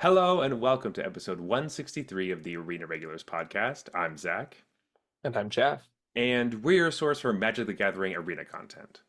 Hello and welcome to episode 163 of the Arena Regulars podcast. I'm Zach, And I'm Jeff. and we're your source for Magic the Gathering arena content.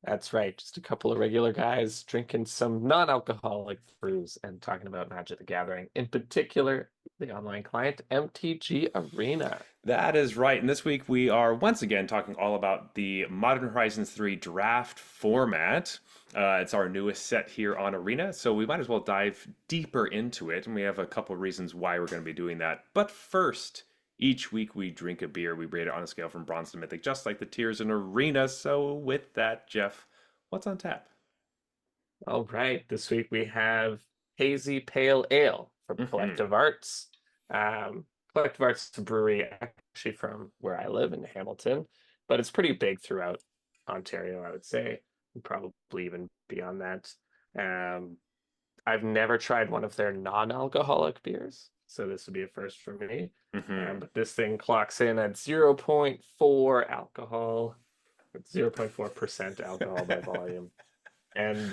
That's right. Just a couple of regular guys drinking some non-alcoholic brews and talking about Magic the Gathering, in particular, the online client MTG Arena. That is right, and this week we are once again talking all about the Modern Horizons 3 draft format. It's our newest set here on Arena, so we might as well dive deeper into it, and we have a couple of reasons why we're going to be doing that. But first, each week we drink a beer. We rate it on a scale from bronze to mythic, just like the tiers in Arena. So with that, Jeff, what's on tap? All right, this week we have Hazy Pale Ale from Hmm. Collective Arts. Collective Arts is a brewery actually from where I live in Hamilton, but it's pretty big throughout Ontario, I would say, and probably even beyond that. Um, I've never tried one of their non-alcoholic beers, so this would be a first for me. Hmm. But this thing clocks in at zero point 0.4 alcohol, 0.4% alcohol by volume. And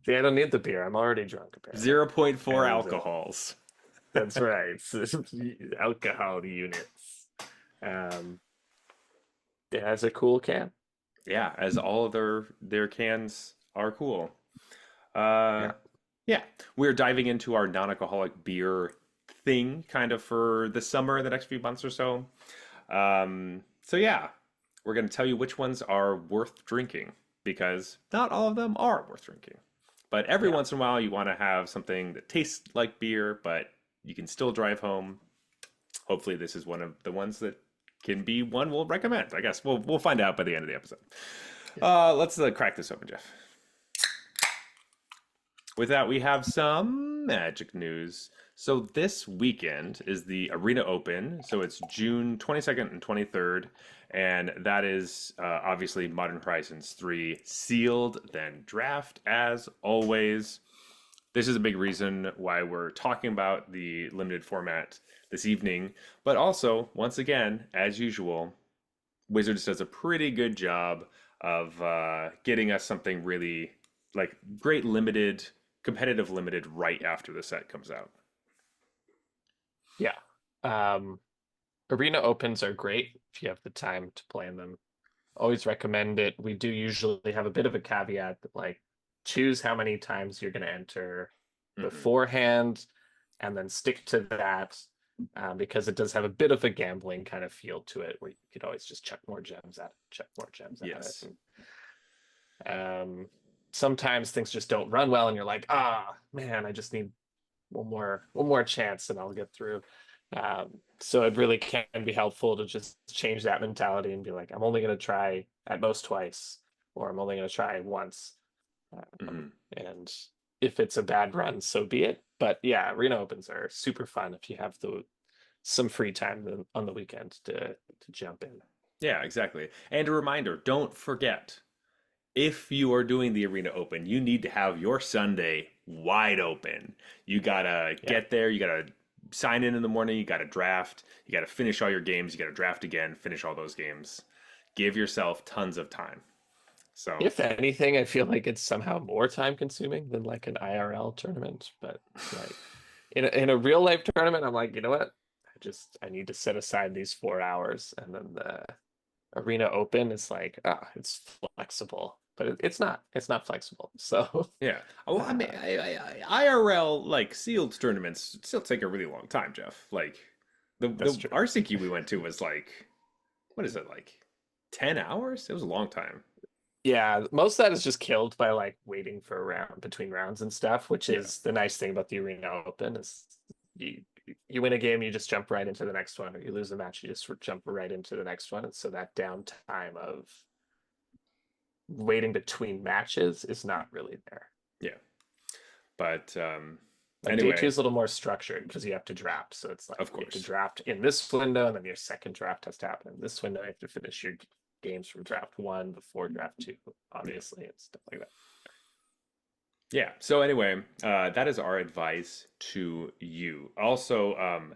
see, I don't need the beer. I'm already drunk, apparently. Zero point 0.4 And alcohols. that's right. Alcohol units. Um, it has a cool can. Yeah, as all of their cans are cool. Uh, Yeah. yeah, we're diving into our non-alcoholic beer thing kind of for the summer, the next few months or so. So yeah, we're going to tell you which ones are worth drinking because not all of them are worth drinking. But every Yeah. once in a while, you want to have something that tastes like beer, but you can still drive home. Hopefully, this is one of the ones that can be one we'll recommend. I guess we'll find out by the end of the episode. Yeah. Let's crack this open, Jeff. With that, we have some magic news. So this weekend is the Arena Open. So it's June 22nd and 23rd. And that is obviously Modern Horizons 3 sealed, then draft as always. This is a big reason why we're talking about the limited format this evening. But also, once again, as usual, Wizards does a pretty good job of getting us something really like great limited, competitive limited right after the set comes out. Yeah. Um, Arena opens are great if you have the time to plan them. Always recommend it. We do usually have a bit of a caveat that like choose how many times you're going to enter Hmm. beforehand and then stick to that because it does have a bit of a gambling kind of feel to it where you could always just chuck more gems at it, chuck more gems at it. Yes. And, sometimes things just don't run well and you're like, man, I just need one more chance and I'll get through. So it really can be helpful to just change that mentality and be like, I'm only going to try at most twice, or I'm only going to try once. Hmm. And if it's a bad run, so be it. But yeah, arena opens are super fun if you have the some free time on the weekend to jump in. Yeah, exactly. And a reminder, don't forget, if you are doing the Arena Open, you need to have your Sunday wide open. You gotta Yeah. get there, you gotta sign in the morning, you gotta draft, you gotta finish all your games, you gotta draft again, finish all those games. Give yourself tons of time. So, If anything, I feel like it's somehow more time consuming than like an IRL tournament. But like in a real life tournament, I'm like, you know what? I need to set aside these 4 hours, and then the arena open is like, it's flexible, but it's not. It's not flexible. So yeah. Oh, I mean, uh, IRL like sealed tournaments still take a really long time, Jeff. Like the that's true. RCQ we went to was like, what is it, like 10 hours? It was a long time. Yeah, most of that is just killed by like waiting for a round between rounds and stuff, which Yeah. is the nice thing about the arena open is you you win a game, you just jump right into the next one, or you lose a match, you just jump right into the next one. And so that downtime of waiting between matches is not really there. Yeah. But Like day two anyway, is a little more structured because you have to draft. So it's like of you have to course. draft in this window, and then your second draft has to happen in this window. You have to finish your games from draft one before draft two, Yeah. obviously, and stuff like that. Yeah. So anyway, that is our advice to you. Also,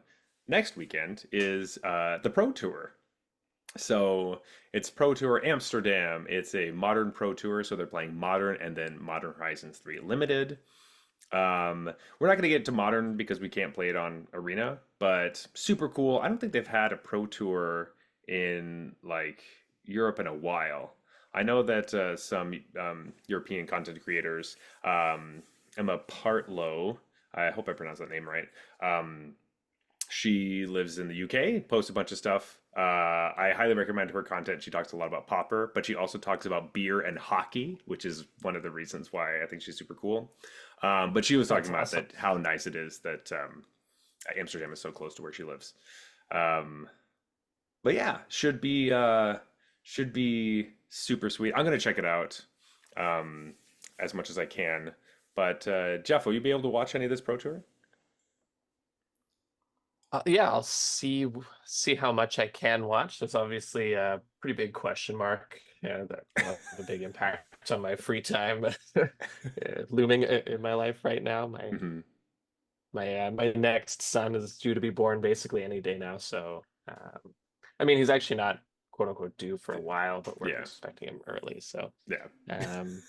next weekend is the Pro Tour. So it's Pro Tour Amsterdam. It's a modern Pro Tour, so they're playing modern and then Modern Horizons 3 Limited. We're not going to get to modern because we can't play it on Arena, but super cool. I don't think they've had a pro tour in like Europe in a while. I know that some European content creators, Emma Partlow, I hope I pronounced that name right. Um, she lives in the UK, posts a bunch of stuff. I highly recommend her content. She talks a lot about Popper, but she also talks about beer and hockey, which is one of the reasons why I think she's super cool. But she was talking That's about awesome. that how nice it is that Amsterdam is so close to where she lives. Um, but yeah, should be super sweet. I'm gonna check it out as much as I can. But Jeff, will you be able to watch any of this pro tour? Yeah, I'll see how much I can watch. There's obviously a pretty big question mark, that will have a big impact on my free time looming in my life right now. Hmm. My next son is due to be born basically any day now, so I mean he's actually not quote unquote due for a while, but we're Yeah, expecting him early. So yeah, um,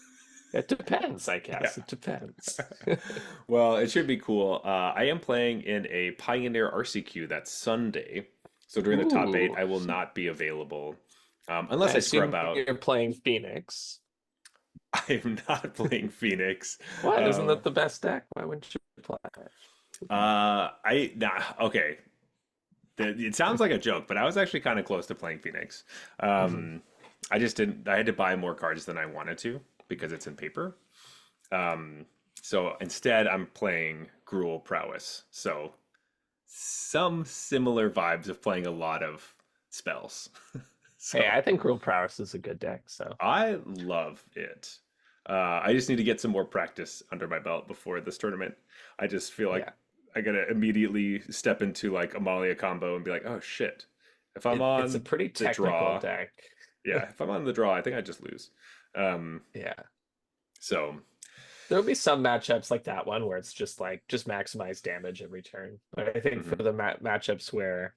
it depends, I yeah. guess. It depends. Well, it should be cool. I am playing in a Pioneer RCQ that Sunday. So during the top eight, Ooh, I will not be available I unless I scrub assume out. you're playing Phoenix. I am not playing Phoenix. What? Isn't Um, that the best deck? Why wouldn't you play it? okay. It sounds like a joke, but I was actually kind of close to playing Phoenix. Mhm. I just didn't. I had to buy more cards than I wanted to because it's in paper. Um, so instead, I'm playing Gruul Prowess. So some similar vibes of playing a lot of spells. Hey, So I think World Prowess is a good deck, so I love it. I just need to get some more practice under my belt before this tournament. I just feel like yeah. I gotta immediately step into like Amalia combo and be like, oh shit. If I'm It's a on pretty the technical draw, deck. yeah, if I'm on the draw, I think I just lose. Um, Yeah. so There'll be some matchups like that one where it's just maximize damage every turn. But I think for mhm, the matchups where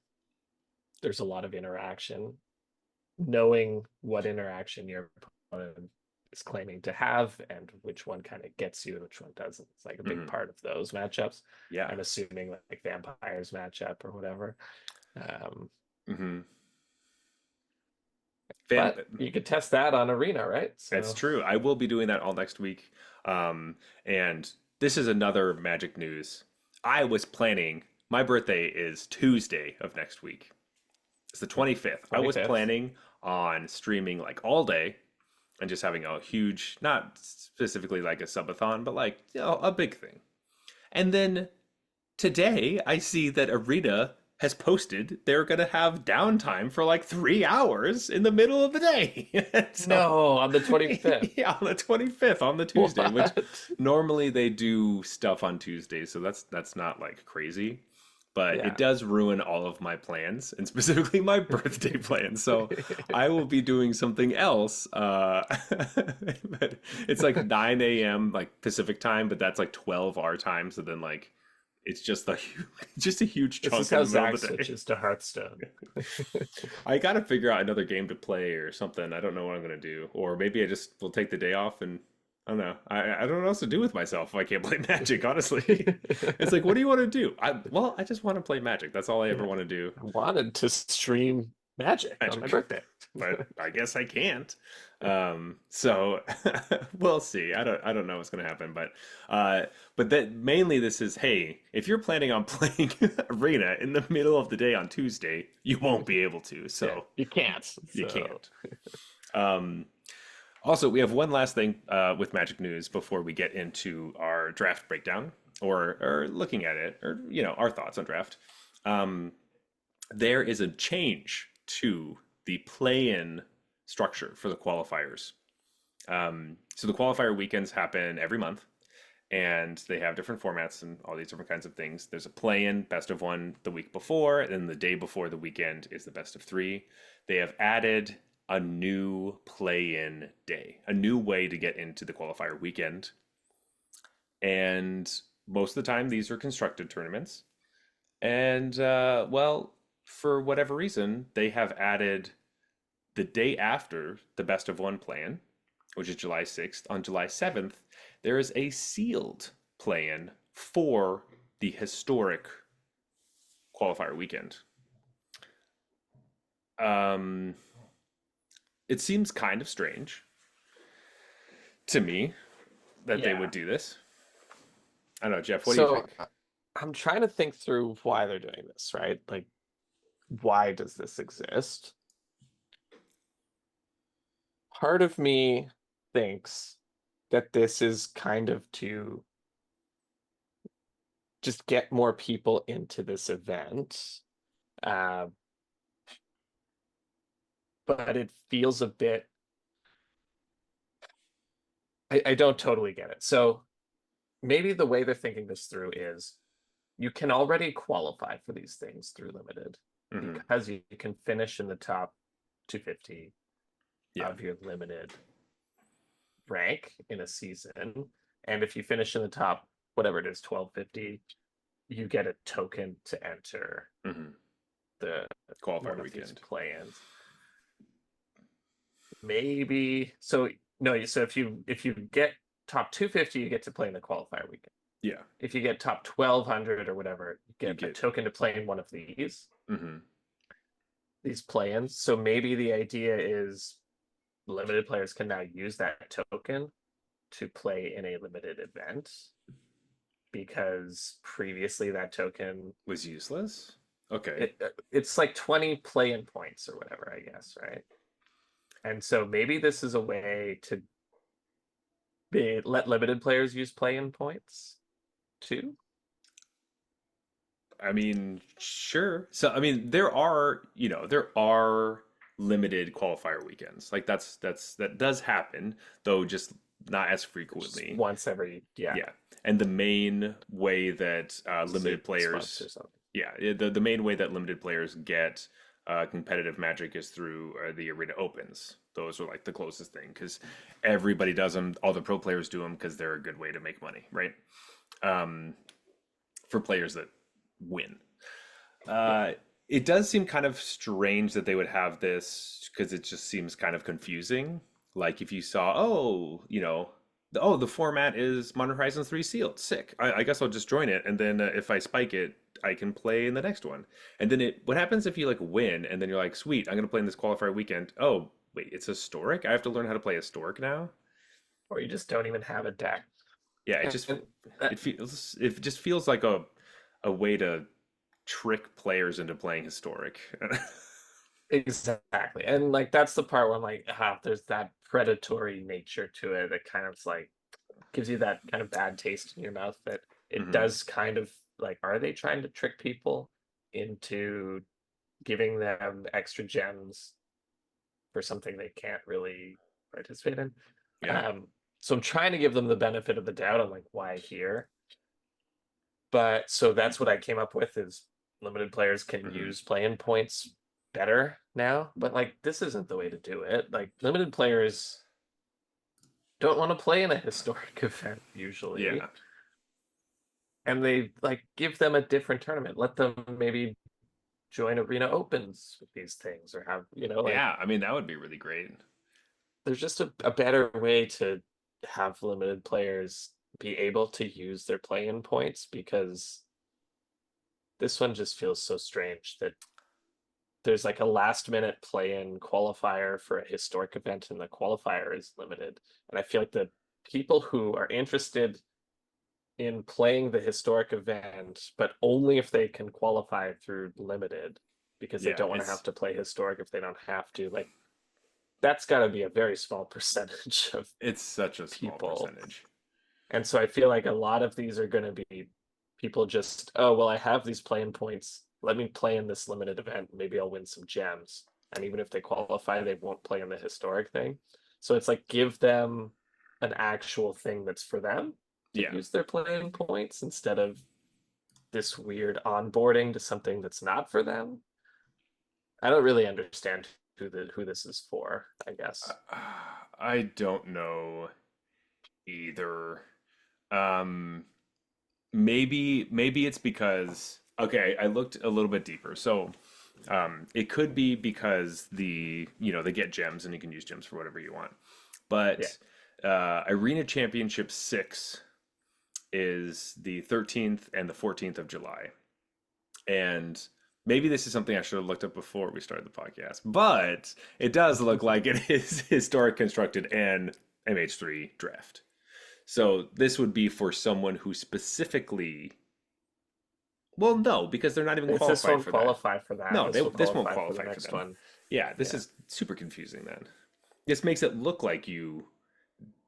there's a lot of interaction, knowing what interaction your opponent is claiming to have and which one kind of gets you and which one doesn't. It's like a big mhm, part of those matchups. yeah. I'm assuming like vampires matchup or whatever. Um, Hmm. but you could test that on Arena, right? It's So true. I will be doing that all next week. And this is another magic news. I was planning, my birthday is Tuesday of next week. It's the 25th. I was 25th. planning on streaming like all day and just having a huge, not specifically like a subathon, but like, a big thing. And then today I see that Arena has posted they're going to have downtime for like 3 hours in the middle of the day. So, No, on the 25th. yeah, on the 25th, on the Tuesday, which What? normally they do stuff on Tuesdays, so that's not like crazy. But it Yeah. does ruin all of my plans, and specifically my birthday plans. So I will be doing something else. But it's like 9 a.m. like Pacific time, but that's like 12 our time. So then like it's just a just a huge This is chunk in how the middle Zach of the day. switches to Hearthstone. I gotta figure out another game to play or something. I don't know what I'm gonna do, or maybe I just will take the day off and I don't know. I don't know what else to do with myself if I can't play Magic. Honestly, it's like, what do you want to do? I just want to play Magic. That's all I ever Yeah. want to do. I wanted to stream Magic on my Magic, birthday. but I guess I can't. So we'll see. I don't know what's gonna happen, but that mainly this is, hey, if you're planning on playing Arena in the middle of the day on Tuesday, you won't be able to. Yeah, So you can't. you So can't. Um, Also, we have one last thing with Magic News before we get into our draft breakdown or looking at it or our thoughts on draft. Um, there is a change to the play-in structure for the qualifiers. So the qualifier weekends happen every month, and they have different formats and all these different kinds of things. There's a play-in, best of one the week before, and the day before the weekend is the best of three. They have added a new play-in day, a new way to get into the qualifier weekend. And most of the time, these are constructed tournaments. And well, for whatever reason, they have added the day after the best of one plan, which is July 6th. On July 7th, there is a sealed play-in for the historic qualifier weekend. Um, it seems kind of strange to me that they would Yeah. do this. I don't know, Jeff, what do you So think? I'm trying to think through why they're doing this, right? Like, why does this exist? Part of me thinks that this is kind of to just get more people into this event. Uh, but it feels a bit, I don't totally get it. So maybe the way they're thinking this through is you can already qualify for these things through limited Hmm. because you can finish in the top 250 Yeah. of your limited rank in a season. And if you finish in the top, whatever it is, 1250, you get a token to enter Hmm. the one Qualifier of these weekend. plans. Maybe so no, so if you get top 250, you get to play in the qualifier weekend. Yeah. If you get top 1200 or whatever, you You get a get. token to play in one of Hmm. these play-ins. So maybe the idea is limited players can now use that token to play in a limited event because previously that token Was useless? Okay. it's like 20 play-in points or whatever, I guess, right? And so maybe this is a way to let limited players use play-in points too. I mean, sure. So, I mean, there are limited qualifier weekends. Like that does happen, though just not as Just frequently. once every, yeah, Yeah. And the main way that limited 6 months or players, something. yeah, the main way that limited players get competitive Magic is through the arena opens. Those are like the closest thing because everybody does them. All the pro players do them because they're a good way to make money, right? Um, for players that win. Yeah. Uh, it does seem kind of strange that they would have this because it just seems kind of confusing. Like if you saw, oh, the format is Modern Horizons 3 sealed. Sick. I guess I'll just join it, and then if I spike it, I can play in the next one. And then what happens if you like win, and then you're like, sweet, I'm gonna play in this qualifier weekend. Oh, wait, it's historic. I have to learn how to play historic now. Or you just don't even have a deck. Yeah, And that, it just feels like a way to trick players into playing historic. exactly. And like that's the part where I'm like, there's that predatory nature to it that kind of like gives you that kind of bad taste in your mouth that it Hmm. does kind of like, are they trying to trick people into giving them extra gems for something they can't really participate in? Yeah. Um, so I'm trying to give them the benefit of the doubt on like why here. But so that's what I came up with is limited players can Hmm. use play-in points better now. But like this isn't the way to do it. Like limited players don't want to play in a historic event Yeah. usually. And they like give them a different tournament. Let them maybe join arena opens with these things or have, like Yeah. I mean, that would be really great. there's just a better way to have limited players be able to use their play-in points because this one just feels so strange that there's like a last minute play-in qualifier for a historic event and the qualifier is limited. And I feel like the people who are interested in playing the historic event, but only if they can qualify through limited because they Yeah. don't want to have to play historic if they don't have to. Like that's got to be a very small percentage of It's such a small people. percentage. And so I feel like a lot of these are going to be people just, oh, well, I have these playing points. Let me play in this limited event. Maybe I'll win some gems. And even if they qualify, they won't play in the historic thing. So it's like give them an actual thing that's for them to Yeah. use their playing points instead of this weird onboarding to something that's not for them. I don't really understand who this is for, I guess. I don't know either. Um, maybe it's because okay, I looked a little bit deeper. So, it could be because they get gems and you can use gems for whatever you want. Yeah. But Arena Championship 6 is the 13th and the 14th of July. And maybe this is something I should have looked up before we started the podcast, but it does look like it is historic constructed and MH3 draft. So this would be for someone who specifically, well, no, because they're not even This qualified won't for that. qualify for that. No, This will this won't qualify for the qualify for next them. one. Yeah, this Yeah. is super confusing then. This makes it look like you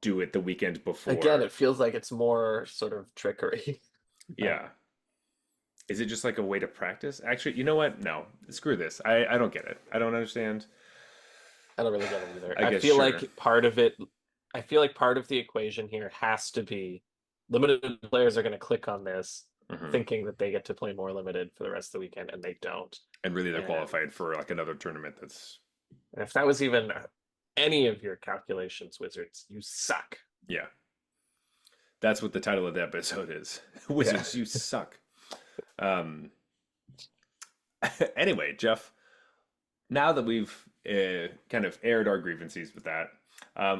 do it the weekend Again, before. it feels like it's more sort of trickery. Like, Yeah. Is it just like a way to practice? Actually, you know what? No, screw this. I don't get it. I don't understand. I don't really get it either. I I guess feel sure. like part of it, I feel like part of the equation here has to be limited players are going to click on this Hmm. thinking that they get to play more limited for the rest of the weekend, and they don't. And really, they're And, qualified for like another tournament that's, and if that was even any of your calculations, Wizards, you suck. yeah. That's what the title of the episode is. Yeah. Wizards, you suck. Um. Anyway, Jeff, now that we've kind of aired our grievances with that,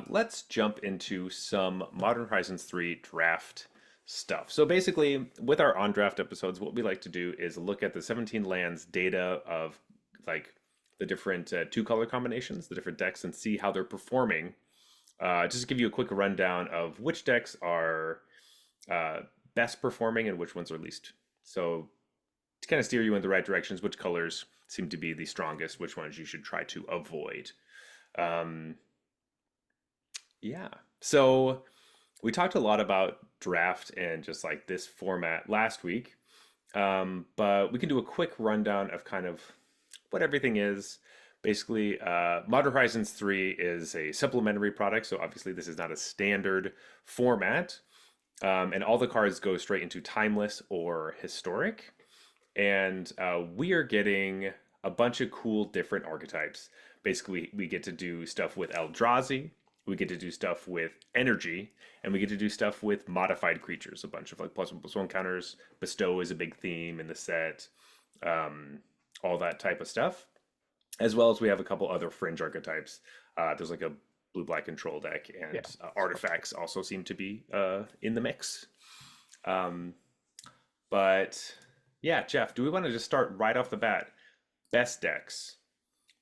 let's jump into some Modern Horizons 3 draft stuff. So basically, with our on draft episodes, what we like to do is look at the 17 lands data of like the different two color combinations, the different decks, and see how they're performing. Just to give you a quick rundown of which decks are uh, best performing and which ones are least. So to kind of steer you in the right directions, which colors seem to be the strongest, which ones you should try to avoid. Um, yeah. So we talked a lot about draft and just like this format last week, but we can do a quick rundown of kind of what everything is. Basically, Modern Horizons 3 is a supplementary product, so obviously this is not a standard format. And all the cards go straight into timeless or historic. And we are getting a bunch of cool different archetypes. Basically, we get to do stuff with Eldrazi, we get to do stuff with energy, and we get to do stuff with modified creatures. A bunch of like plus one counters. Bestow is a big theme in the set. Um, all that type of stuff. As well as we have a couple other fringe archetypes. There's like a blue black control deck, Yeah. and artifacts also seem to be in the mix. Um, but yeah, Jeff, do we want to just start right off the bat? Best decks.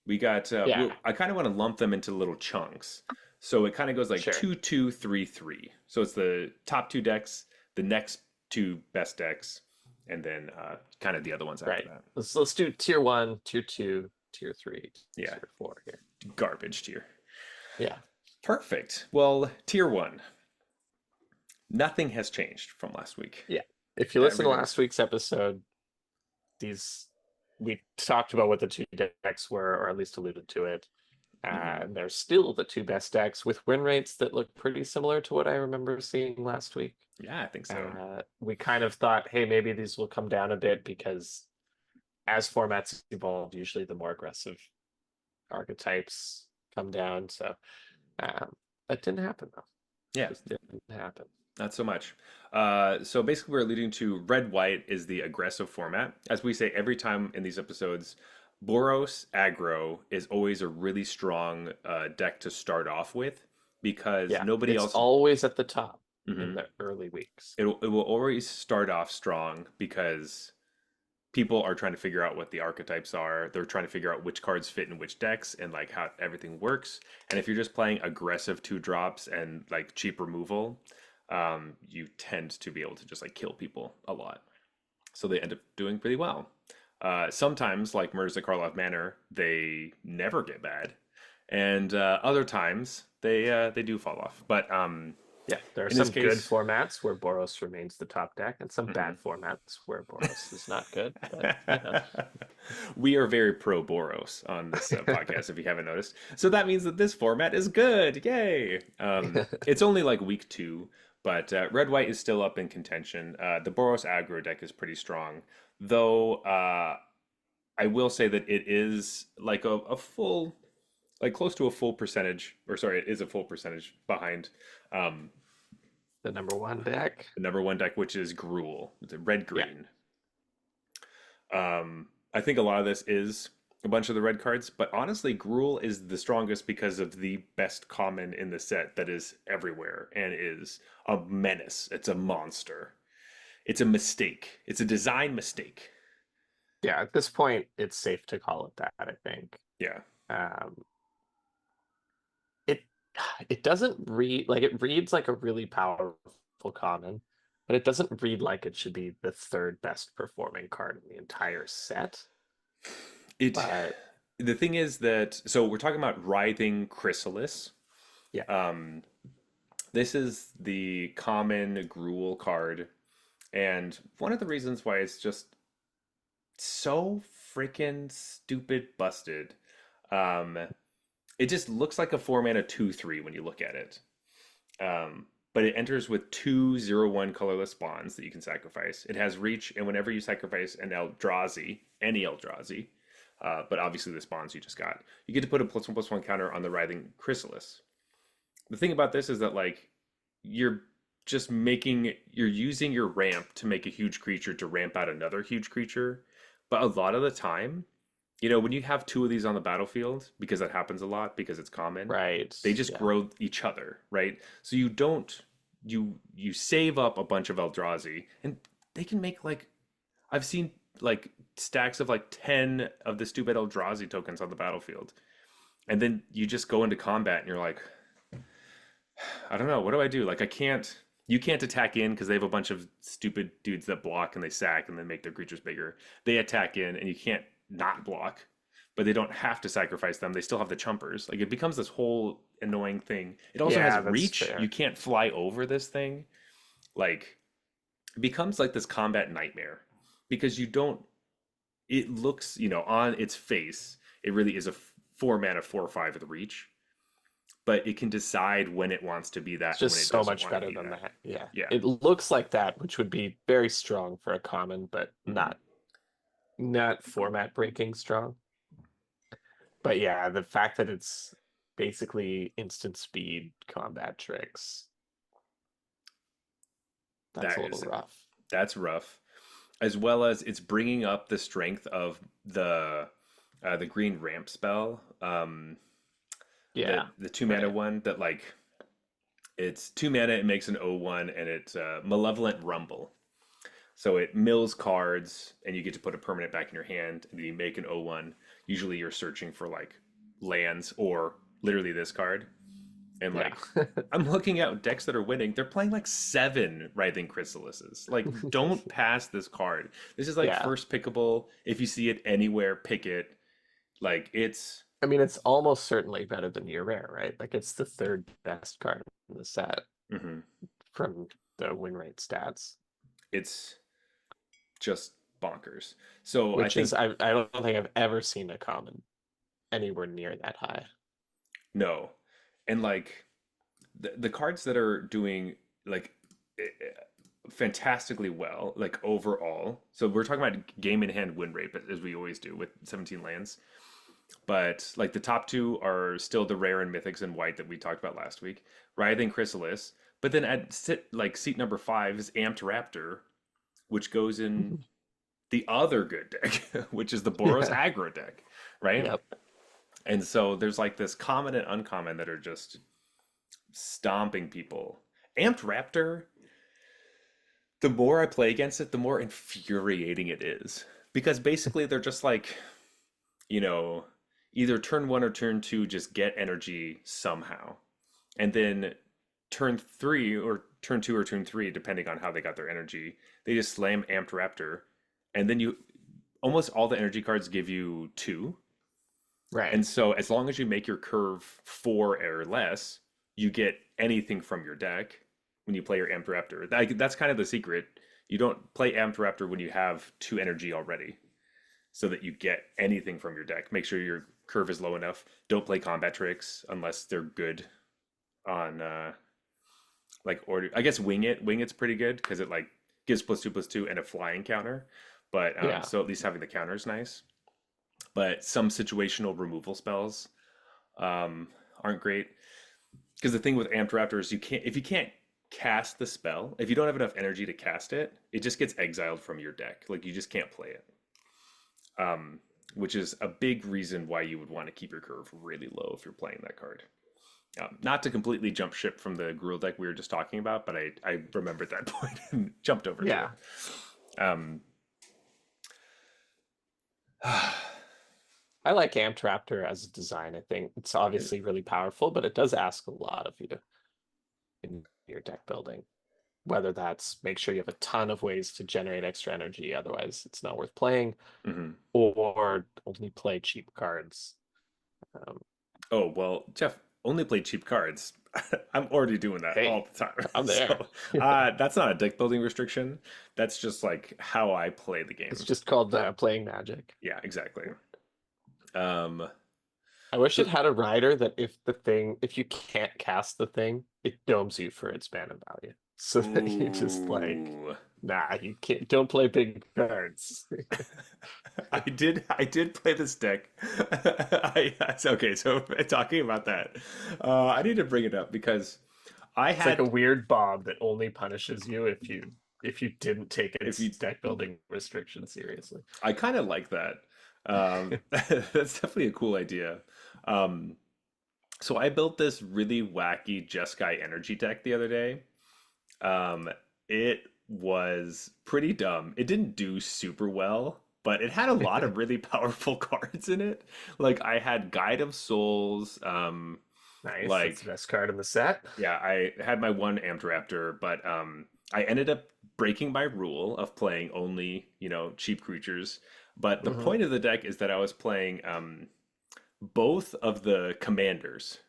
We got. Yeah. I kind of want to lump them into little chunks. So it kind of goes like Sure. 2, 2, 3, 3. So it's the top two decks, the next two best decks, and then kind of the other ones after Right. that. Let's do tier one, tier two, tier three, Yeah, tier four here. garbage tier. Yeah. Perfect. Well, tier one. Nothing has changed from last week. Yeah. If you listen to last Everything's week's episode, these we talked about what the two decks were, or at least alluded to it. mhm. And they're still the two best decks with win rates that look pretty similar to what I remember seeing last week. Yeah, I think so. We kind of thought, hey, maybe these will come down a bit because as formats evolve, usually the more aggressive archetypes come down. So that didn't happen though. Yeah, Just didn't happen. not so much. So basically, we're alluding to red white is the aggressive format. As we say every time in these episodes, Boros aggro is always a really strong deck to start off with because Yeah, nobody it's else. always at the top in Mhm. the early weeks. It will always start off strong because people are trying to figure out what the archetypes are. They're trying to figure out which cards fit in which decks and like how everything works. And if you're just playing aggressive two drops and like cheap removal, you tend to be able to just like kill people a lot. So they end up doing pretty well. Sometimes, like Murders at Karlov Manor, they never get bad, and other times they do fall off. But Yeah, there are in this some good case, formats where Boros remains the top deck, and some mhm. bad formats where Boros is not good. But you know, We are very pro Boros on this podcast, if you haven't noticed. So that means that this format is good. Yay! It's only like week two, but red white is still up in contention. The Boros aggro deck is pretty strong, though. I will say that it is like a full, like close to a full percentage, or sorry, it is a full percentage behind um, the number one deck. the number one deck, which is Gruul. It's a red Yeah, green. I think a lot of this is a bunch of the red cards, but honestly, Gruul is the strongest because of the best common in the set that is everywhere and is a menace. It's a monster. It's a mistake. It's a design mistake. Yeah, at this point, it's safe to call it that, I think. Yeah. Um, it it doesn't read like it reads like a really powerful common, but it doesn't read like it should be the third best performing card in the entire set. It But the thing is that so we're talking about writhing chrysalis. yeah, Um, this is the common Gruul card, and one of the reasons why it's just so freaking stupid busted. Um, it just looks like a 4 mana 2/3 when you look at it. But it enters with 2/0/1 colorless spawns that you can sacrifice. It has reach, and whenever you sacrifice an Eldrazi, any Eldrazi, but obviously the spawns you just got, you get to put a +1/+1 counter on the Writhing Chrysalis. The thing about this is that like you're you're using your ramp to make a huge creature to ramp out another huge creature, but a lot of the time, when you have two of these on the battlefield, because that happens a lot because it's common, right. they just Yeah. grow each other, right? So you don't you save up a bunch of Eldrazi, and they can make like I've seen like stacks of like 10 of the stupid Eldrazi tokens on the battlefield. And then you just go into combat and you're like, I don't know, what do I do? Like you can't attack in because they have a bunch of stupid dudes that block and they sack and then make their creatures bigger. They attack in and you can't not block, but they don't have to sacrifice them. They still have the chumpers. Like it becomes this whole annoying thing. It also has Yeah, that's reach. You fair. can't fly over this thing. Like it becomes like this combat nightmare because you don't it looks, on its face, it really is a 4 mana 4/5 with reach, but it can decide when it wants to be It's that and when just it so doesn't much want to better be than that. that. Yeah. Yeah. It looks like that, which would be very strong for a common, but Hmm. not format breaking strong. But yeah, the fact that it's basically instant speed combat tricks, that's a That little is rough. that's rough. As well as it's bringing up the strength of the green ramp spell, Yeah. the 2 mana Right. one that like it's 2 mana, it makes an 0/1, and it's Malevolent Rumble. So it mills cards, and you get to put a permanent back in your hand, and then you make an 0/1. Usually you're searching for like lands or literally this card. And Yeah. like I'm looking at decks that are winning. They're playing like 7 Writhing Chrysalises. Like, don't pass this card. This is like Yeah. first pickable. If you see it anywhere, pick it. Like it's I mean, it's almost certainly better than your rare, right? Like it's the third best card in the set mhm. from the win rate stats, It's just bonkers. So I which is think I don't think I've ever seen a common anywhere near that high. no. And like the cards that are doing like fantastically well, like overall. So we're talking about game in hand win rate, but as we always do with 17 lands. But like the top two are still the rare and mythics and white that we talked about last week, Writhing Chrysalis. But then at seat number 5 is Amped Raptor, which goes in the other good deck, which is the Boros Yeah. aggro deck, right? Yep. And so there's like this common and uncommon that are just stomping people. Amped Raptor, the more I play against it, the more infuriating it is. Because basically they're just like, you know, either turn one or turn two, just get energy somehow. And then turn three or turn two or turn three, depending on how they got their energy, they just slam Amped Raptor. And then almost all the energy cards give you two. Right. And so as long as you make your curve four or less, you get anything from your deck when you play your Amped Raptor. That's kind of the secret. You don't play Amped Raptor when you have two energy already, so that you get anything from your deck. Make sure your curve is low enough. Don't play combat tricks unless they're good on like order. I guess wing it. Wing it's pretty good because it like gives +2/+2 and a flying counter. But Yeah. so at least having the counter is nice. But some situational removal spells aren't great because the thing with Amped Raptor is you can't if you can't cast the spell, if you don't have enough energy to cast it, it just gets exiled from your deck. Like you just can't play it. which is a big reason why you would want to keep your curve really low if you're playing that card. Not to completely jump ship from the Gruul deck we were just talking about, but I remembered that point and jumped over to Yeah, it. Um, I like Amped Raptor as a design. I think it's obviously really powerful, but it does ask a lot of you in your deck building. Whether that's make sure you have a ton of ways to generate extra energy, otherwise it's not worth playing, mhm. or only play cheap cards. Um, Oh, well, Jeff only played cheap cards. I'm already doing that hey, all the time. I'm there. So that's not a deck building restriction. That's just like how I play the It's game. just called playing Magic. Yeah, exactly. Um, I wish it so, had a rider that if you can't cast the thing, it domes you for its mana value. So that you just like, ooh. nah, you can't, don't play big cards. I did play this deck. Okay, so talking about that, I need to bring it up because I It's like a had weird Bob that only punishes you if you didn't take if its you deck building restriction seriously. I kind of like that. That's definitely a cool idea. Um, so I built this really wacky Jeskai energy deck the other day. Um, it was pretty dumb. It didn't do super well, but it had a lot of really powerful cards in it. Like I had Guide of Souls, Nice. That's the like best card in the set. yeah, I had my one Amped Raptor, but I ended up breaking my rule of playing only, cheap creatures. But the Hmm. point of the deck is that I was playing both of the commanders,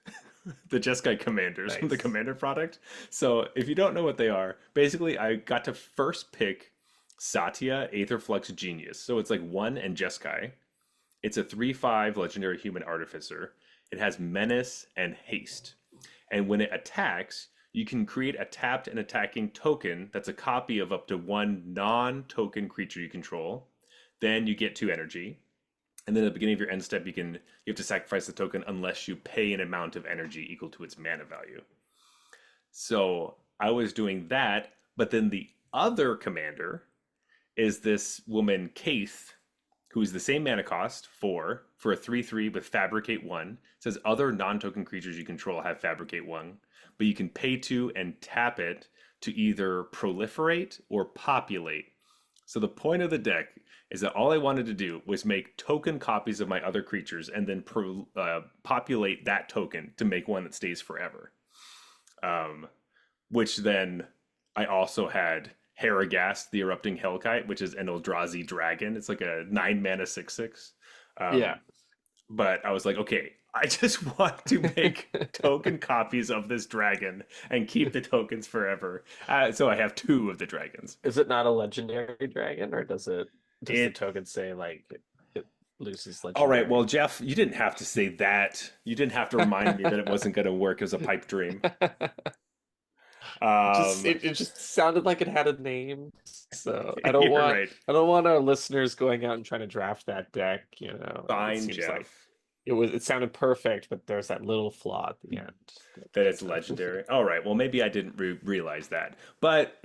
the Jeskai commanders from the Nice. Commander product. So if you don't know what they are, basically I got to first pick Satya Aetherflux Genius. So it's like one and Jeskai. It's a 3/5 legendary human artificer. It has menace and haste. And when it attacks, you can create a tapped and attacking token that's a copy of up to one non-token creature you control. Then you get 2 energy. And then at the beginning of your end step, you have to sacrifice the token unless you pay an amount of energy equal to its mana value. So I was doing that, but then the other commander is this woman Kaith, who is the same mana cost, 4, for a 3/3 with Fabricate 1. It says other non token creatures you control have Fabricate 1, but you can pay 2 and tap it to either proliferate or populate. So the point of the deck is that all I wanted to do was make token copies of my other creatures and then populate that token to make one that stays forever. Um, which then I also had Haragast, the Erupting Hellkite, which is an Eldrazi dragon. It's like a 9 mana 6/6. Yeah. Um, but I was like, okay, I just want to make token copies of this dragon and keep the tokens forever. So I have two of the dragons. Is it not a legendary dragon, or does the It. token say like it loses All right, well, legendary? Jeff, you didn't have to say that. You didn't have to remind me that it wasn't going to work as a pipe dream. Um, It just sounded like it had a name. So you're right. I don't want our listeners going out and trying to draft that deck, It Fine, seems like Jeff. it sounded perfect, but there's that little flaw at the end. That it's That, legendary. All right. Well, maybe I didn't realize that, but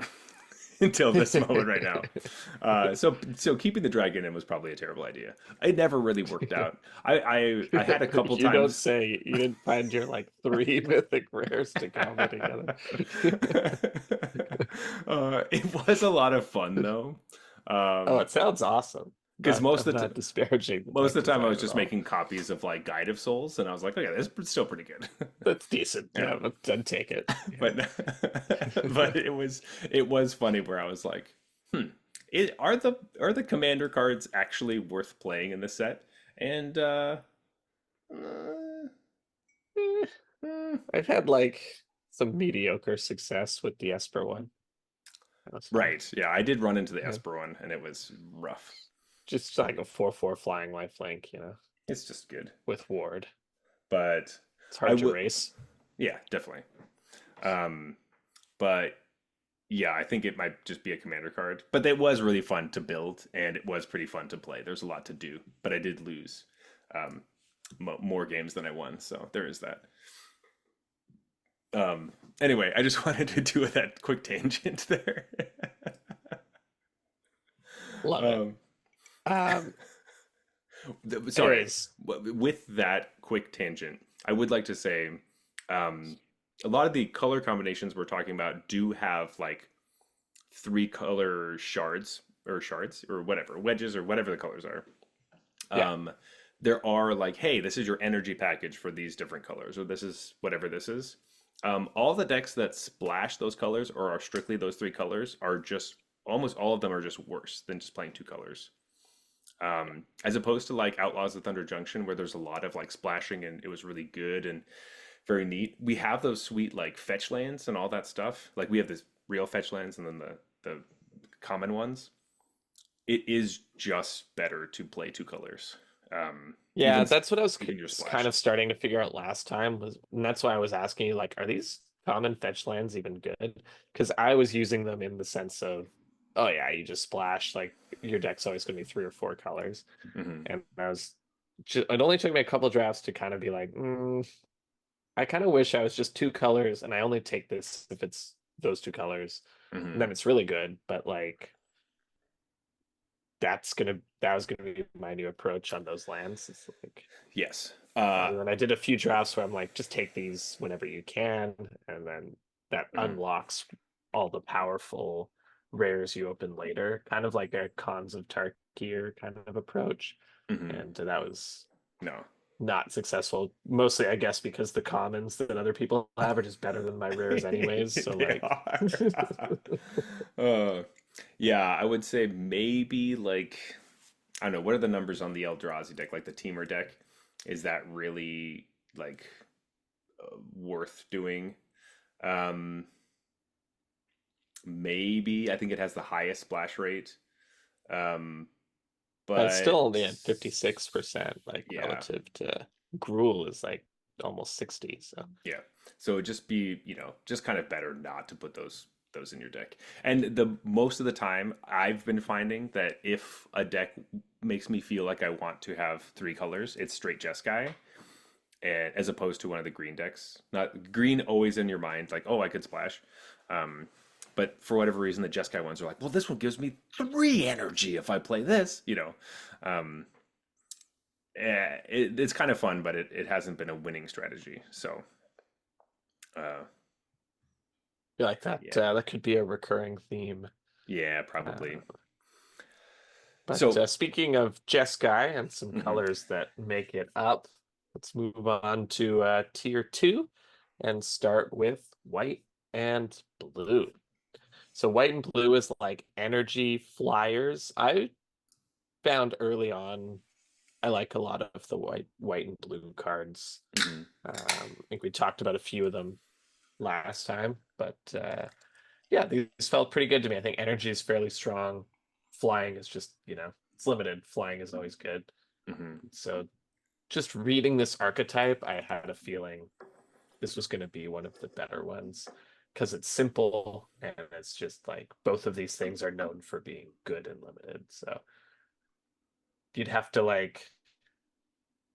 until this moment right now, so keeping the dragon in was probably a terrible idea. It never really worked out. I had a couple You don't times. say. You didn't find your like three mythic rares to combo together. It was a lot of fun though, Oh, it sounds awesome. because I'm not disparaging the most deck of the time I design was at just all. making copies of like Guide of Souls, and I was like, okay, this is still pretty good. That's decent. Yeah. Yeah, but then take it. but but it was funny where I was like, are the commander cards actually worth playing in this set? And uh, Eh, mm, I've had like some mediocre success with the Esper one. That was fun. right, yeah, I did run into the Yeah. Esper one, and it was rough. Just like a 4/4 flying lifelink, It's just good, with Ward. but It's I hard to would, race. yeah, definitely. Um, but yeah, I think it might just be a commander card. But it was really fun to build, and it was pretty fun to play. There's a lot to do, but I did lose um, more games than I won, so there is that. Um, anyway, I just wanted to do that quick tangent there. Love it. um, Um, It Sorry, is. with that quick tangent, I would like to say, um, a lot of the color combinations we're talking about do have like three color shards or whatever wedges or whatever the colors are. Yeah. um, there are like, hey, this is your energy package for these different colors, or this is whatever this is. All the decks that splash those colors or are strictly those three colors are just almost all of them are just worse than just playing two colors. As opposed to like Outlaws of Thunder Junction, where there's a lot of like splashing and it was really good and very neat. We have those sweet like fetch lands and all that stuff. Like we have this real fetch lands and then the common ones. It is just better to play two colors. Yeah, Even that's what I was even your kind splash. of starting to figure out last time was, and that's why I was asking you, like, are these common fetch lands even good? Because I was using them in the sense of, oh yeah, you just splash, like your deck's always going to be three or four colors. Hmm. And it only took me a couple drafts to kind of be like, I kind of wish I was just two colors, and I only take this if it's those two colors, and Hmm. then it's really good. But like, that was gonna be my new approach on those lands. It's like. Yes. And then I did a few drafts where I'm like, just take these whenever you can, and then that Mhm, unlocks all the powerful rares you open later, kind of like a Cons of Tarkir kind of approach. mhm. And that was No. not successful, mostly I guess because the commons that other people have are just better than my rares anyways. So They like, are. Uh, yeah, I would say maybe like I don't know, what are the numbers on the Eldrazi deck, like the Teamer deck? Is that really like worth doing? Um, maybe I think it has the highest splash rate. Um, it's but still only at 56%, like yeah, relative to Gruul is like almost 60. So yeah. So it'd just be, just kind of better not to put those in your deck. And the most of the time I've been finding that if a deck makes me feel like I want to have three colors, it's straight Jeskai, and as opposed to one of the green decks. Not green always in your mind, like, oh, I could splash. Um, but for whatever reason, the Jeskai ones are like, well, this one gives me three energy if I play this. Um, it's kind of fun, but it hasn't been a winning strategy. So, uh, feel like that yeah. that could be a recurring theme. Yeah, Uh, probably. but So, speaking of Jeskai and some mhm, colors that make it up, let's move on to tier two and start with white and blue. So white and blue is like energy flyers. I found early on I like a lot of the white and blue cards. mhm, I think we talked about a few of them last time, but yeah, these felt pretty good to me. I think energy is fairly strong. Flying is just, it's limited. Flying is always good. mhm, So just reading this archetype, I had a feeling this was going to be one of the better ones because it's simple and it's just like both of these things are known for being good and limited. So you'd have to like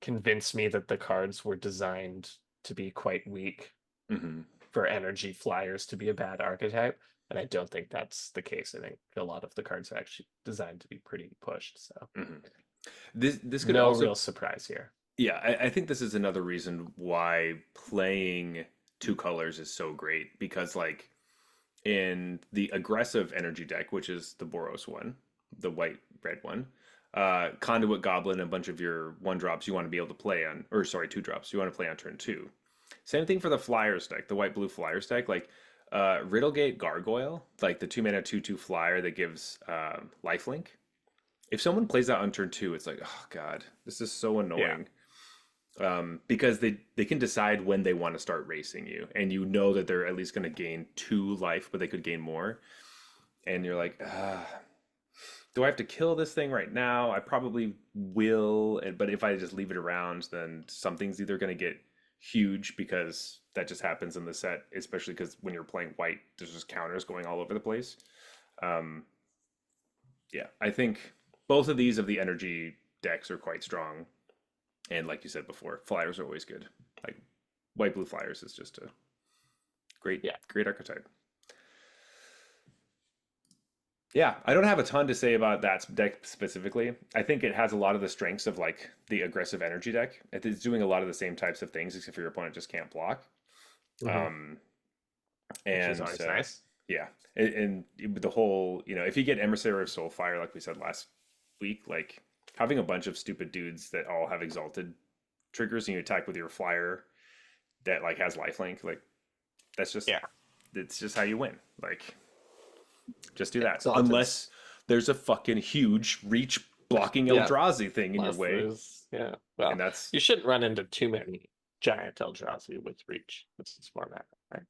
convince me that the cards were designed to be quite weak mhm, for energy flyers to be a bad archetype. And I don't think that's the case. I think a lot of the cards are actually designed to be pretty pushed. So mhm. This could no also, real surprise here. yeah, I think this is another reason why playing two colors is so great because like in the aggressive energy deck, which is the Boros one, the white red one, Conduit Goblin, a bunch of your one drops you want to be able to play on, or sorry, two drops you want to play on turn two. Same thing for the Flyers deck, the white blue Flyers deck, like Riddlegate Gargoyle, like the 2 mana 2/2 flyer that gives lifelink. If someone plays that on turn two, it's like, oh god, this is so Yeah. annoying. Because they can decide when they want to start racing you, and you know that they're at least going to gain two life, but they could gain more, and you're like, do I have to kill this thing right now? I probably will, but if I just leave it around, then something's either going to get huge because that just happens in the set, especially because when you're playing white, there's just counters going all over the place. Um, yeah, I think both of these of the energy decks are quite strong, and like you said before, flyers are always good. Like white blue flyers is just a great Yeah. great archetype. Yeah, I don't have a ton to say about that deck specifically. I think it has a lot of the strengths of like the aggressive energy deck. It's doing a lot of the same types of things, except for your opponent just can't block. Hmm. Um, Which is and always nice. yeah, and the whole, if you get Emissary of Soulfire, like we said last week, like having a bunch of stupid dudes that all have exalted triggers and you attack with your flyer that like has lifelink, like that's just Yeah, it's just how you win. Like just do yeah, that. exalted's Unless there's a fucking huge reach blocking yeah. Eldrazi thing in your Plus, way. there's yeah. And Well, that's you shouldn't run into too many giant Eldrazi with reach. This format, right?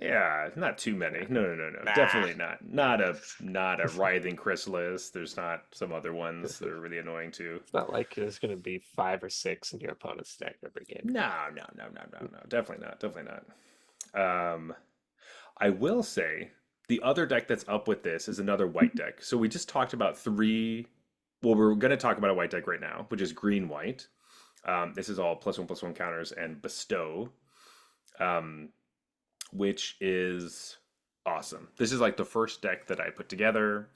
yeah, not too many. Yeah. No, no, no, no. Nah. Definitely not. Not a writhing chrysalis. There's not some other ones that are really annoying too. It's not like there's going to be 5 or 6 in your opponent's deck every game. No, no, no, no, no, no. Definitely not. Definitely not. I will say the other deck that's up with this is another white deck. So we just talked about three. Well, we're going to talk about a white deck right now, which is green white. This is all +1/+1 counters and bestow, um, which is awesome. This is like the first deck that I put together.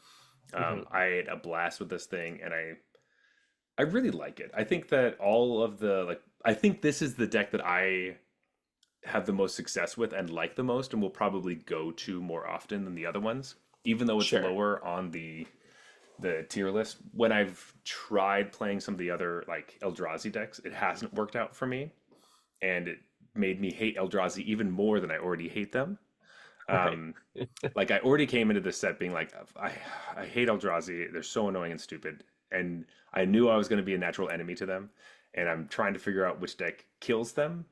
Hmm. I had a blast with this thing, and I really like it. I think that all of the like I think this is the deck that I have the most success with and like the most, and will probably go to more often than the other ones, even though it's Sure. lower on the tier list. When I've tried playing some of the other like Eldrazi decks, it hasn't worked out for me, and it made me hate Eldrazi even more than I already hate them. Right. Um, like I already came into this set being like, I hate Eldrazi. They're so annoying and stupid, and I knew I was going to be a natural enemy to them, and I'm trying to figure out which deck kills them.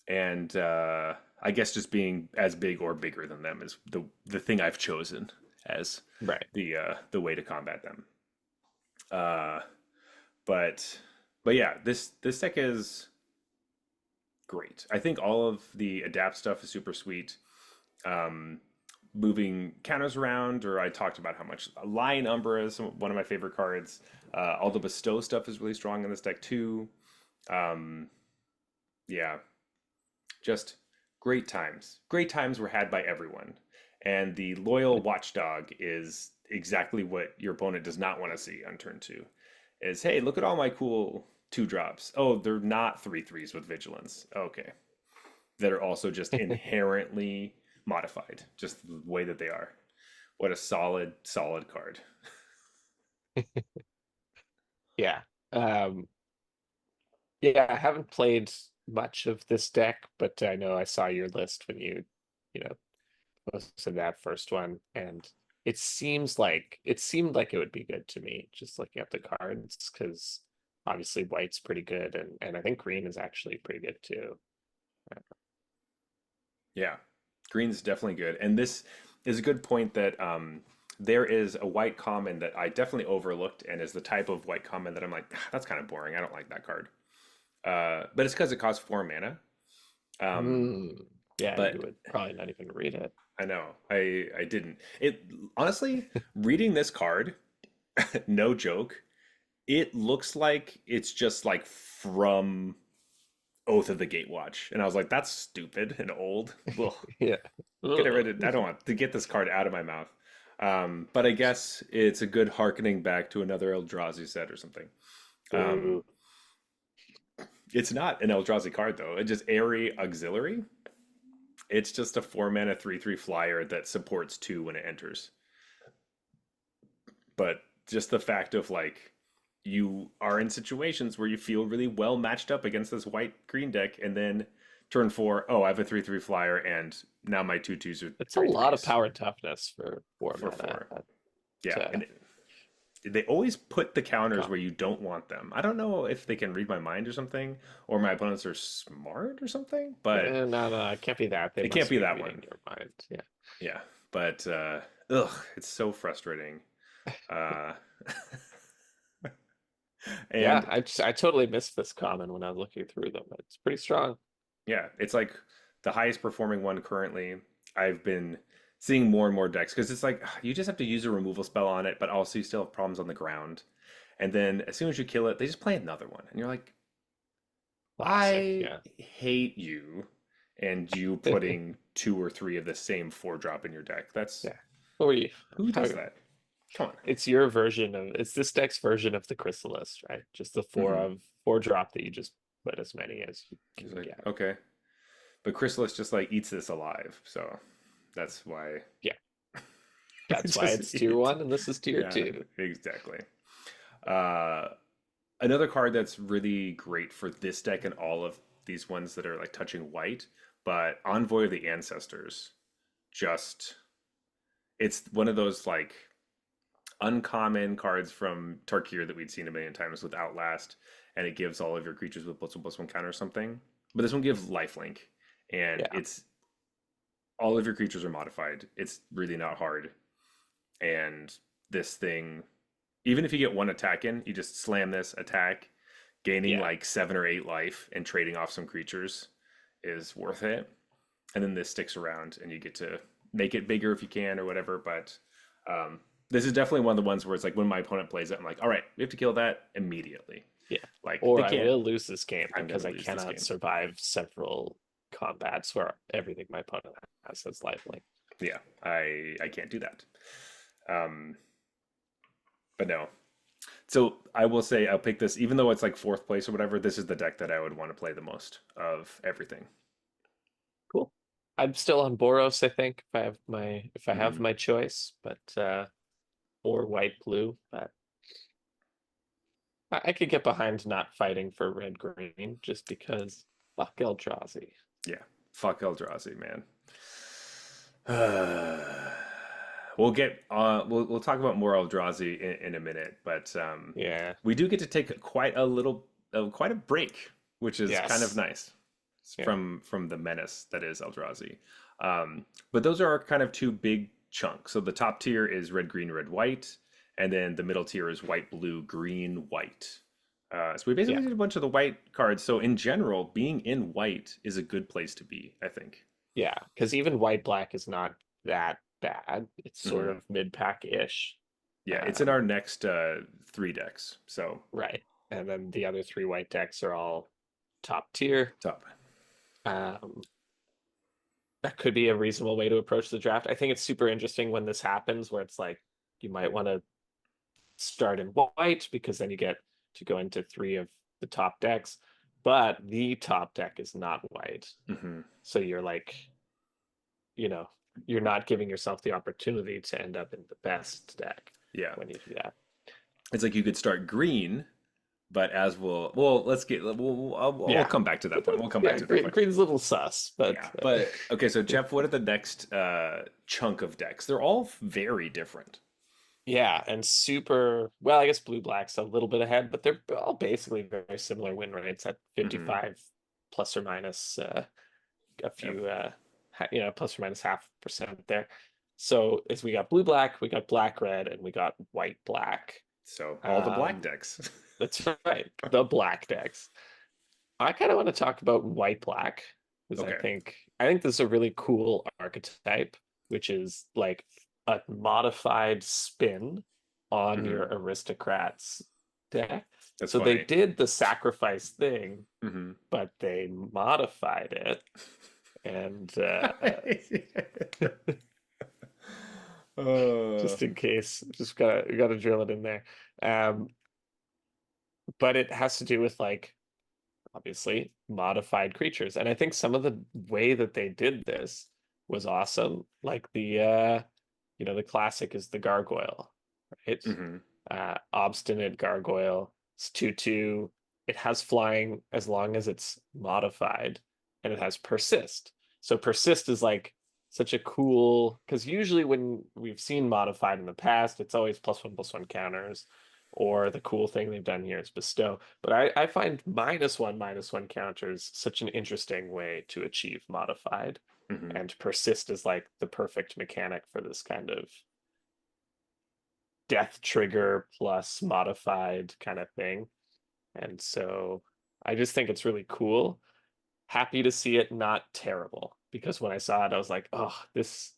And I guess just being as big or bigger than them is the thing I've chosen as Right. the way to combat them. Uh, but but yeah, this deck is great. I think all of the adapt stuff is super sweet. Um, moving counters around, or I talked about how much Lion Umbra is one of my favorite cards. All the bestow stuff is really strong in this deck too. Um, yeah, just great times. Great times were had by everyone. And the loyal watchdog is exactly what your opponent does not want to see on turn two. Is hey, look at all my cool 2 drops. Oh, they're not 3/3s with vigilance. Okay. That are also just inherently modified, just the way that they are. What a solid, solid card. Yeah. Um, yeah, I haven't played much of this deck, but I know I saw your list when you know, posted that first one, and it seemed like it would be good to me, just looking at the cards, because obviously white's pretty good, and I think green is actually pretty good too. Yeah, green's definitely good. And this is a good point that there is a white common that I definitely overlooked and is the type of white common that I'm like, "Ah, that's kind of boring. I don't like that card. But it's because it costs 4 mana. Um, Yeah, you but would probably not even read it. I know I didn't. It honestly, reading this card, no joke, it looks like it's just like from Oath of the Gatewatch, and I was like, that's stupid and old. Well, Yeah. get it Ugh. rid of. I don't want to get this card out of my mouth. But I guess it's a good harkening back to another Eldrazi set or something. Um, Boo. it's not an Eldrazi card though. It's just Airy Auxiliary. It's just a 4 mana 3/3 flyer that supports 2 when it enters. But just the fact of like you are in situations where you feel really well matched up against this white green deck, and then turn four, oh, I have a 3/3 flyer, and now my 2/2s are It's a three lot of threes power toughness for four for mana. 4. It's Yeah, and they always put the counters com- where you don't want them. I don't know if they can read my mind or something, or my opponents are smart or something, but no, no, it can't be that. They it can't must be be that reading one. your mind. Yeah. Yeah, but ugh, it's so frustrating. Uh, Yeah, and I totally missed this common when I was looking through them. It's pretty strong. yeah, it's like the highest performing one currently. I've been seeing more and more decks because it's like you just have to use a removal spell on it, but also you still have problems on the ground. And then as soon as you kill it, they just play another one, and you're like, Classic. I Yeah. hate you, and you putting 2 or 3 of the same 4 drop in your deck. That's Yeah. What were you? who How does that? Come on. It's your version of it's this deck's version of the Chrysalis, right? Just the Hmm. four drop that you just put as many as you He's can like, get. okay, but Chrysalis just like eats this alive, so that's why Yeah, it that's why just it's tier it. one and this is tier Yeah, two. exactly. Uh, Another card that's really great for this deck and all of these ones that are like touching white, but Envoy of the Ancestors, just it's one of those like uncommon cards from Tarkir that we'd seen a million times with Outlast, and it gives all of your creatures with +1/+1 counter or something. But this one gives lifelink, and Yeah, it's all of your creatures are modified. It's really not hard, and this thing, even if you get one attack in, you just slam this attack, gaining yeah, like 7 or 8 life and trading off some creatures is worth it. And then this sticks around, and you get to make it bigger if you can or whatever. But um, this is definitely one of the ones where it's like when my opponent plays it, I'm like, all right, we have to kill that immediately. yeah. Like Or they I can't. will lose this game I'm because gonna I lose this cannot game. survive several combats where everything my opponent has is lifelink. Yeah, I can't do that. Um, but no. So I will say I'll pick this, even though it's like fourth place or whatever. This is the deck that I would want to play the most of everything. Cool. I'm still on Boros, I think, if I have Hmm. my choice, but or white blue, but I could get behind not fighting for red green just because fuck Eldrazi. Yeah, fuck Eldrazi, man. We'll talk about more Eldrazi in a minute, but Yeah. we do get to take quite a break, which is kind of Yes. nice Yeah. from the menace that is Eldrazi. But those are our kind of two big chunks. So the top tier is red, green, red, white, and then the middle tier is white, blue, green, white. So we Yeah. basically did a bunch of the white cards. So in general, being in white is a good place to be, I think. Yeah. Because even white black is not that bad. It's sort Hmm. of mid pack ish. Yeah, it's in Um, our next three decks. So right. And then the other three white decks are all top tier. top. Um, that could be a reasonable way to approach the draft. I think it's super interesting when this happens, where it's like you might want to start in white because then you get to go into three of the top decks, but the top deck is not white. Hmm. So you're like, you know, you're not giving yourself the opportunity to end up in the best deck Yeah, when you do that. it's like you could start green, but as let's get we'll Yeah. come back to that point. We'll come back Yeah, to that point. green's a little sus, but Yeah, but okay. So Jeff, what are the next chunk of decks? They're all very different. yeah, and super well, I guess blue black's a little bit ahead, but they're all basically very similar win rates at Hmm. 55 plus or minus a Yep. few plus or minus half percent there. So as we got blue black, we got black red, and we got white black. So all the black Um, decks. that's right, the black decks. I kind of want to talk about white black because Okay. I think this is a really cool archetype, which is like a modified spin on your Hmm. aristocrats deck. That's So they funny. did the sacrifice thing, Hmm. but they modified it and uh, just in case, just gotta drill it in there. Um, but it has to do with like obviously modified creatures. And I think some of the way that they did this was awesome. Like the classic is the gargoyle, right? hmm. Obstinate gargoyle. It's 2/2. It has flying as long as it's modified, and it has persist. So persist is like such a cool because usually when we've seen modified in the past, it's always +1/+1 counters, or the cool thing they've done here is bestow. But I find -1/-1 counters such an interesting way to achieve modified, Hmm. and persist is like the perfect mechanic for this kind of death trigger plus modified kind of thing. And so I just think it's really cool. Happy to see it not terrible because when I saw it, I was like, oh, this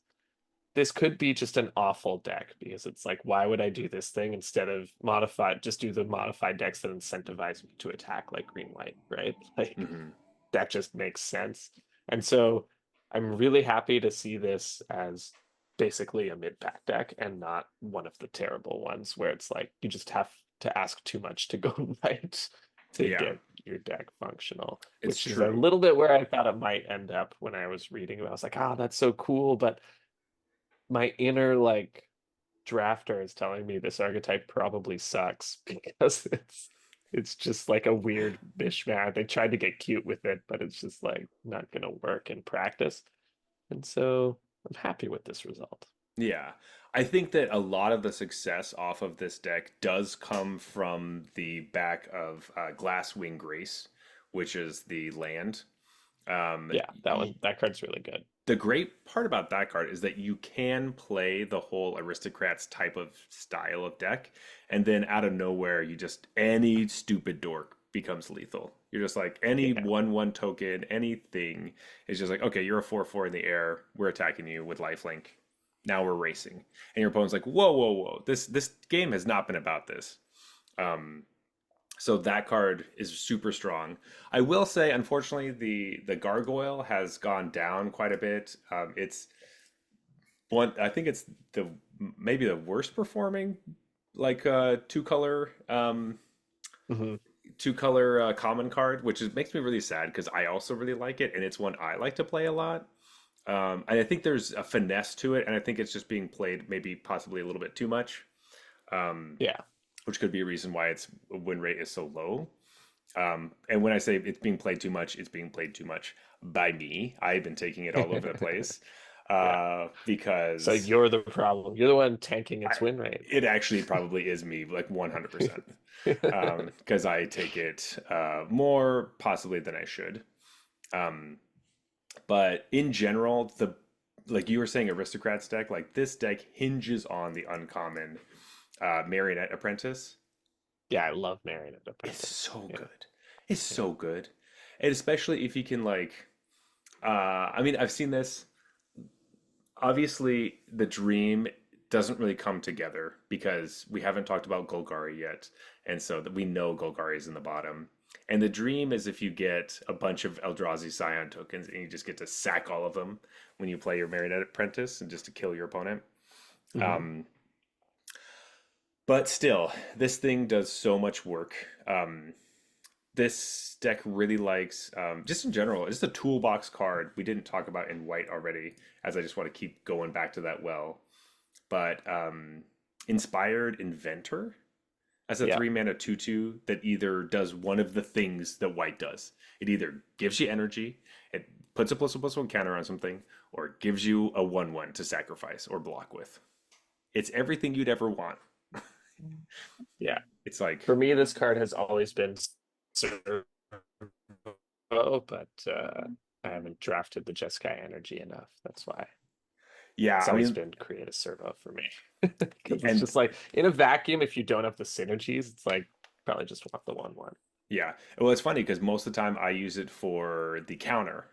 could be just an awful deck because it's like, why would I do this thing instead of modified? Just do the modified decks that incentivize me to attack like green white, right? Like Hmm. that just makes sense. And so I'm really happy to see this as basically a mid-pack deck and not one of the terrible ones where it's like you just have to ask too much to go right to Yeah, get your deck functional, it's which is a true. little bit where I thought it might end up when I was reading about it. I was like, ah, that's so cool, but my inner like drafter is telling me this archetype probably sucks because it's just like a weird mishmash. They tried to get cute with it, but it's just like not gonna work in practice. And so I'm happy with this result. Yeah. I think that a lot of the success off of this deck does come from the back of Glasswing Grace, which is the land. Um, Yeah, that one, that card's really good. the great part about that card is that you can play the whole aristocrats type of style of deck, and then out of nowhere, you just any stupid dork becomes lethal. You're just like any Yeah. 1/1 token, anything is just like, okay, you're a 4/4 in the air. We're attacking you with lifelink. Now we're racing, and your opponent's like, whoa, whoa, whoa! This game has not been about this. Um, so that card is super strong. I will say, unfortunately, the gargoyle has gone down quite a bit. It's one. I think it's the maybe the worst performing like Hmm. two color common card, which makes me really sad because I also really like it and it's one I like to play a lot. And I think there's a finesse to it, and I think it's just being played maybe possibly a little bit too much, um, Yeah. which could be a reason why its win rate is so low. And when I say it's being played too much, it's being played too much by me. I've been taking it all over the place Yeah. So because you're the problem. You're the one tanking its win rate. it actually probably is me, like 100%. Because I take it more possibly than I should. Um, but in general, the like you were saying, aristocrats deck, like this deck hinges on the uncommon marionette apprentice. Yeah, I love Marionette It's Apprentice. so Yeah. good. It's Yeah. so good, and especially if you can like. I mean, I've seen this. Obviously, the dream doesn't really come together because we haven't talked about Golgari yet, and so that we know Golgari is in the bottom. And the dream is if you get a bunch of Eldrazi Scion tokens and you just get to sack all of them when you play your Marionette Apprentice and just to kill your opponent. Hmm. Um, but still, this thing does so much work. This deck really likes, just in general, it's a toolbox card we didn't talk about in white already, as I just want to keep going back to that well. But Inspired Inventor as a Yeah. 3 mana 2/2 that either does one of the things that white does. It either gives you energy, it puts a +1/+1 counter on something, or it gives you a 1/1 to sacrifice or block with. It's everything you'd ever want. Yeah. It's like, For me, this card has always been Servo, but I haven't drafted the Jeskai energy enough. That's why yeah, it's I always mean, been create a servo for me. Because it's and just like in a vacuum, if you don't have the synergies, it's like probably just want the 1/1. yeah. Well, it's funny because most of the time I use it for the counter,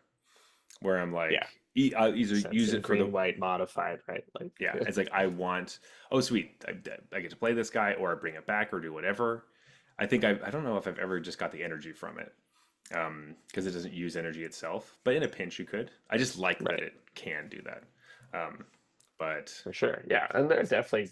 where I'm like, Yeah. I'll Makes either sense. use In it for the green, white, modified, right? Like yeah. It's like I want, oh sweet, I get to play this guy, or I bring it back, or do whatever. I think I don't know if I've ever just got the energy from it, because it doesn't use energy itself. But in a pinch, you could. I just like that right. it can do that. Um, but For sure. Yeah. And there's definitely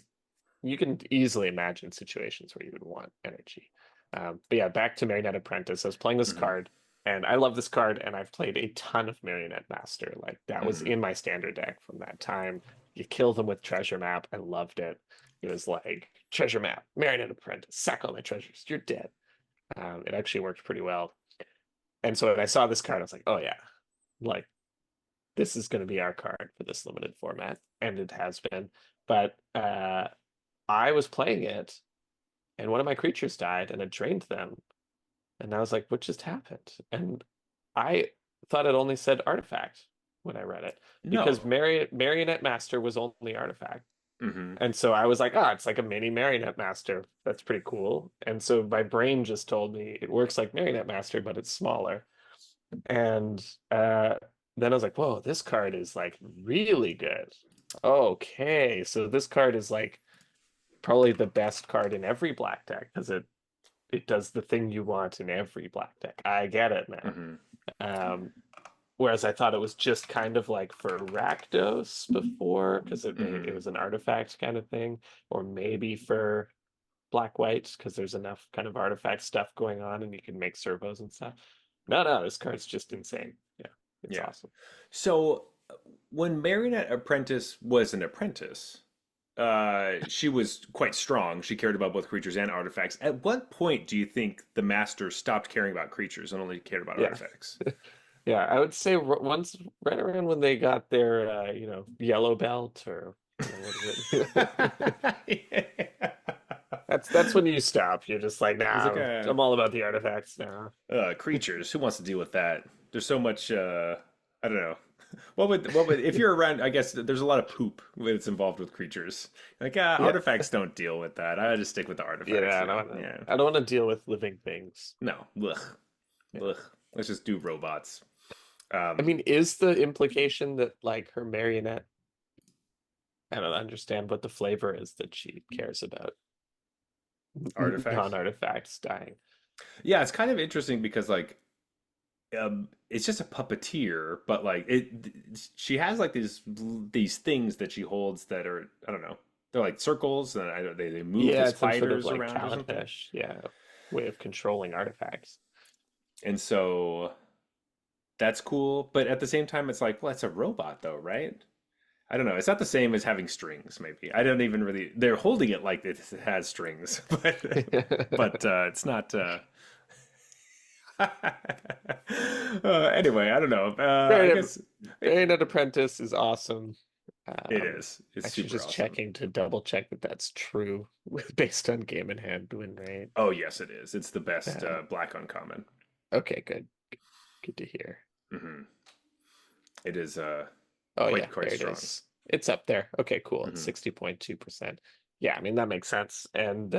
you can easily imagine situations where you would want energy. But yeah, back to Marionette Apprentice. I was playing this mhm, card, and I love this card, and I've played a ton of Marionette Master. Like that was mhm. in my standard deck from that time. You kill them with Treasure Map. I loved it. It was like Treasure Map, Marionette Apprentice, sack all my treasures. You're dead. It actually worked pretty well. And so when I saw this card, I was like, oh yeah, like this is going to be our card for this limited format, and it has been. But I was playing it and one of my creatures died and it drained them. And I was like, what just happened? And I thought it only said artifact when I read it because No. Marionette Master was only artifact. Hmm. And so I was like, ah, it's like a mini Marionette Master. That's pretty cool. And so my brain just told me it works like Marionette Master, but it's smaller. And then I was like, whoa, this card is like really good. Okay, so this card is like probably the best card in every black deck because it does the thing you want in every black deck. I get it now. Hmm. Um, Whereas I thought it was just kind of like for Rakdos before, because it Hmm. was an artifact kind of thing, or maybe for black white, because there's enough kind of artifact stuff going on and you can make servos and stuff. No, no, this card's just insane. Yeah, it's Yeah. awesome. So when Marionette Apprentice was an apprentice, she was quite strong. She cared about both creatures and artifacts. At what point do you think the master stopped caring about creatures and only cared about Yeah. artifacts? Yeah, I would say once right around when they got their yellow belt or what is it? Yeah. That's when you stop. You're just like, It's like nah, I'm all about the artifacts now. creatures. Who wants to deal with that? There's so much. I don't know. What would if you're around? I guess there's a lot of poop that's involved with creatures. Like Yeah. artifacts don't deal with that. I just stick with the artifacts. Yeah, Yeah. I don't want to deal with living things. No. Ugh. Yeah. Ugh. Let's just do robots. I Um, mean, is the implication that like her marionette, I don't understand what the flavor is that she cares about artifacts. non-artifacts dying. Yeah, it's kind of interesting because like it's just a puppeteer, but like she has like these things that she holds that are I don't know. They're like circles, and they move the Yeah, it's some sort of spiders like around or something. Kaladesh, yeah, way of controlling artifacts. And so that's cool, but at the same time, it's like, well, it's a robot though, right? I don't know. It's not the same as having strings. Maybe I don't even really. They're holding it like it has strings, but it's not. Anyway, I don't know. I Marionette, guess Marionette Apprentice is awesome. it is. It's Actually, super just awesome. checking to double check that that's true based on game in hand win rate. Oh yes, it is. It's the best Uh, black uncommon. okay, good, good to hear. Hmm. It is Oh yeah, quite there it strong. is. It's up there. Okay, cool. It's Hmm. 60.2%. Yeah, I mean that makes sense. And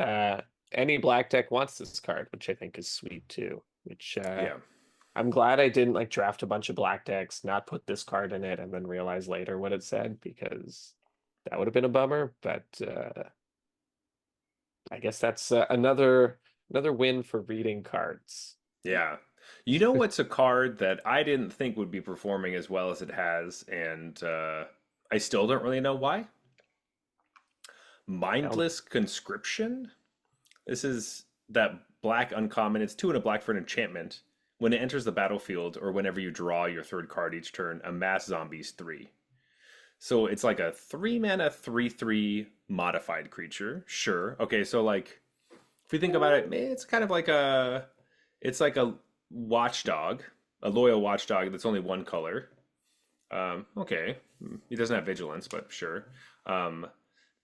any black deck wants this card, which I think is sweet too. Which Yeah. I'm glad I didn't like draft a bunch of black decks, not put this card in it, and then realize later what it said because that would have been a bummer. But I guess that's another win for reading cards. Yeah. You know what's a card that I didn't think would be performing as well as it has, and I still don't really know why? Tell Mindless Conscription? This is that black uncommon. It's two and a black for an enchantment. When it enters the battlefield, or whenever you draw your third card each turn, amass zombies three. So it's like a 3 mana 3/3 modified creature. Sure. Okay, so like if you think about it, it's kind of like it's like a watchdog, a loyal watchdog that's only one color. Okay, he doesn't have vigilance, but sure. Um,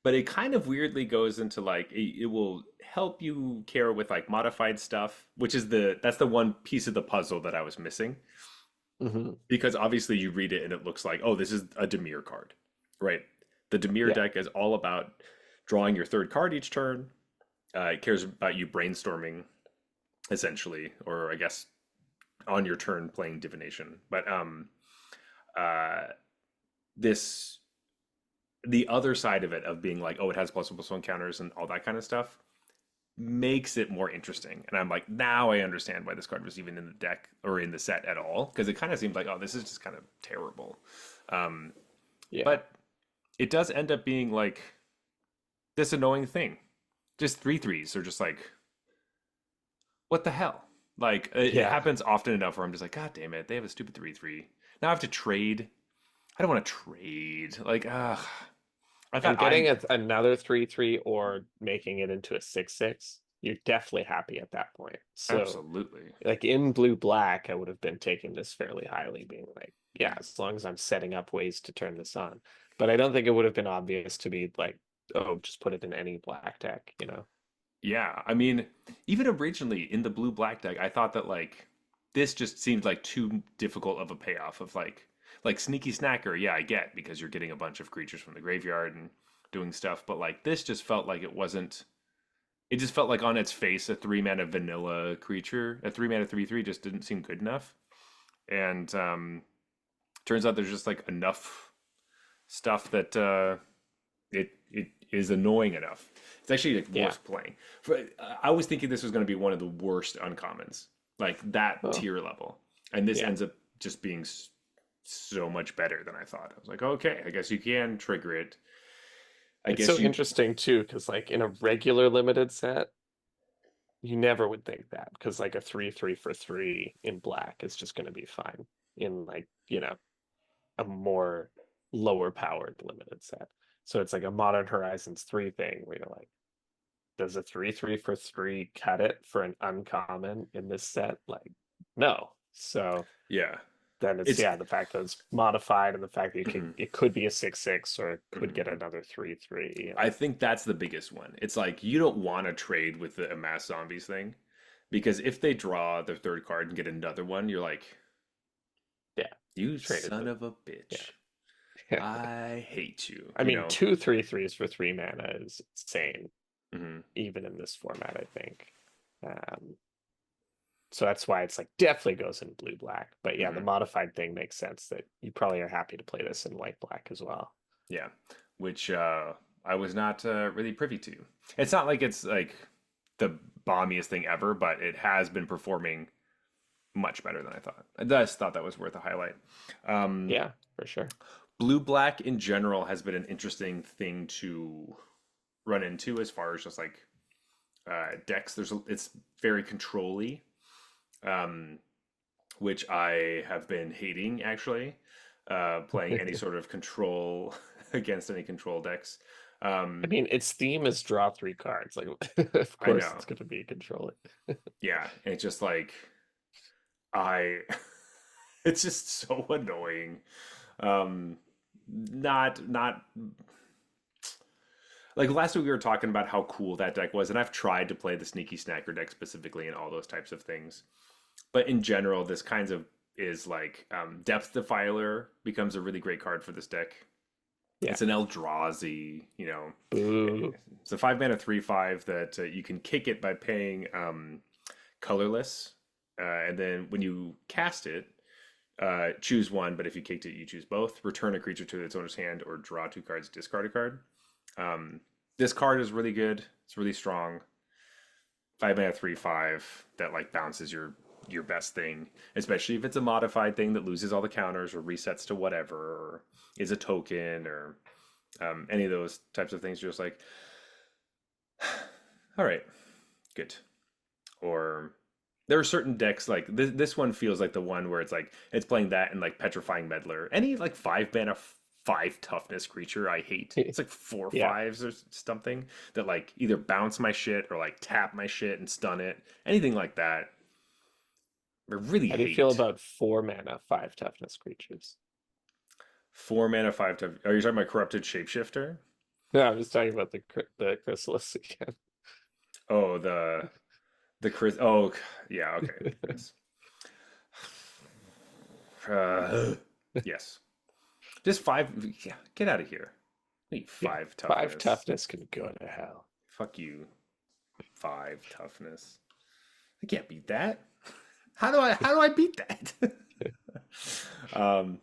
but it kind of weirdly goes into like it will help you care with like modified stuff, which is that's the one piece of the puzzle that I was missing Mhm. because obviously you read it and it looks like, oh, this is a Demir card, right? The Demir Yeah. deck is all about drawing your third card each turn. It cares about you brainstorming, essentially, or I guess on your turn playing divination. But uh, this the other side of it of being like, oh, it has plus one counters and all that kind of stuff makes it more interesting. And I'm like, now I understand why this card was even in the deck or in the set at all because it kind of seemed like, oh, this is just kind of terrible. Um, Yeah. but it does end up being like this annoying thing. Just 3/3s are just like, what the hell? Like it Yeah. happens often enough where I'm just like, God damn it, they have a stupid 3/3. Now I have to trade. I don't want to trade. Like, I And thought getting I another 3/3 or making it into a 6/6, you're definitely happy at that point. So, absolutely. like in blue black, I would have been taking this fairly highly, being like, yeah, as long as I'm setting up ways to turn this on. But I don't think it would have been obvious to be like, oh, just put it in any black deck, you know? Yeah, I mean, even originally in the blue black deck, I thought that like this just seemed like too difficult of a payoff of like sneaky snacker. Yeah, I get because you're getting a bunch of creatures from the graveyard and doing stuff, but like this just felt like it wasn't. It just felt like on its face a 3 mana vanilla creature, a 3 mana 3/3 just didn't seem good enough. And turns out there's just like enough stuff that it is annoying enough. It's actually like Yeah. worth playing. I was thinking this was going to be one of the worst uncommons, like that Oh, tier level, and this yeah. ends up just being. so much better than I thought. I was like, okay, I guess you can trigger it. I It's guess so you, interesting too, because like in a regular limited set, you never would think that because like a 3/3 for three in black is just going to be fine in like, a more lower powered limited set. So it's like a Modern Horizons 3 thing where you're like, does a 3/3 for three cut it for an uncommon in this set? Like, no. So yeah, then it's it's yeah, the fact that it's modified and the fact that mhm, it could be a 6/6 or it could get mhm. another 3/3. I think that's the biggest one. It's like you don't want to trade with the amass zombies thing because if they draw their third card and get another one, you're like, Yeah, you traded son them. of a bitch. Yeah. I hate you, I mean, two 3/3s for 3 mana is insane, Mhm. even in this format, I think. Um, so that's why it's like definitely goes in blue black. But yeah, the Mhm. modified thing makes sense that you probably are happy to play this in white black as well. Yeah, which I was not really privy to. It's not like it's like the bombiest thing ever, but it has been performing much better than I thought. I just thought that was worth a highlight. Um, Yeah, for sure. Blue black in general has been an interesting thing to run into as far as just like decks. It's very control-y, um, which I have been hating actually. Playing any sort of control against any control decks. I Um, mean, its theme is draw 3 cards. Like, of I course, know. it's going to be controlling. Yeah, and it's just like I it's just so annoying. Um not like last week we were talking about how cool that deck was, and I've tried to play the sneaky snacker deck specifically and all those types of things. But in general, this kinds of is like Depth Defiler becomes a really great card for this deck. Yeah. It's an Eldrazi, Boo. it's a 5 mana 3/5 that you can kick it by paying colorless, and then when you cast it, choose one. But if you kicked it, you choose both. Return a creature to its owner's hand, or draw 2 cards, discard a card. Um, this card is really good. It's really strong. 5 mana 3/5 that like bounces your best thing, especially if it's a modified thing that loses all the counters or resets to whatever, or is a token or any of those types of things. You're just like, all right, good. Or there are certain decks like this one feels like the one where it's like it's playing that and like petrifying meddler. Any like 5 mana 5 toughness creature I hate. It's like four Yeah. fives or something that like either bounce my shit or like tap my shit and stun it. Anything like that. I really How do you feel hate. about 4 mana, 5 toughness creatures? 4 mana 5 tough. Are you talking about corrupted shapeshifter? No, I'm just talking about the chrysalis again. Oh, the Chris. Oh, yeah. Okay. Yes. Yes. Just five. Yeah. Get out of here. Wait, Yeah, five five toughness. toughness can go to hell. Fuck you. 5 toughness. I can't beat that. How do I beat that? um,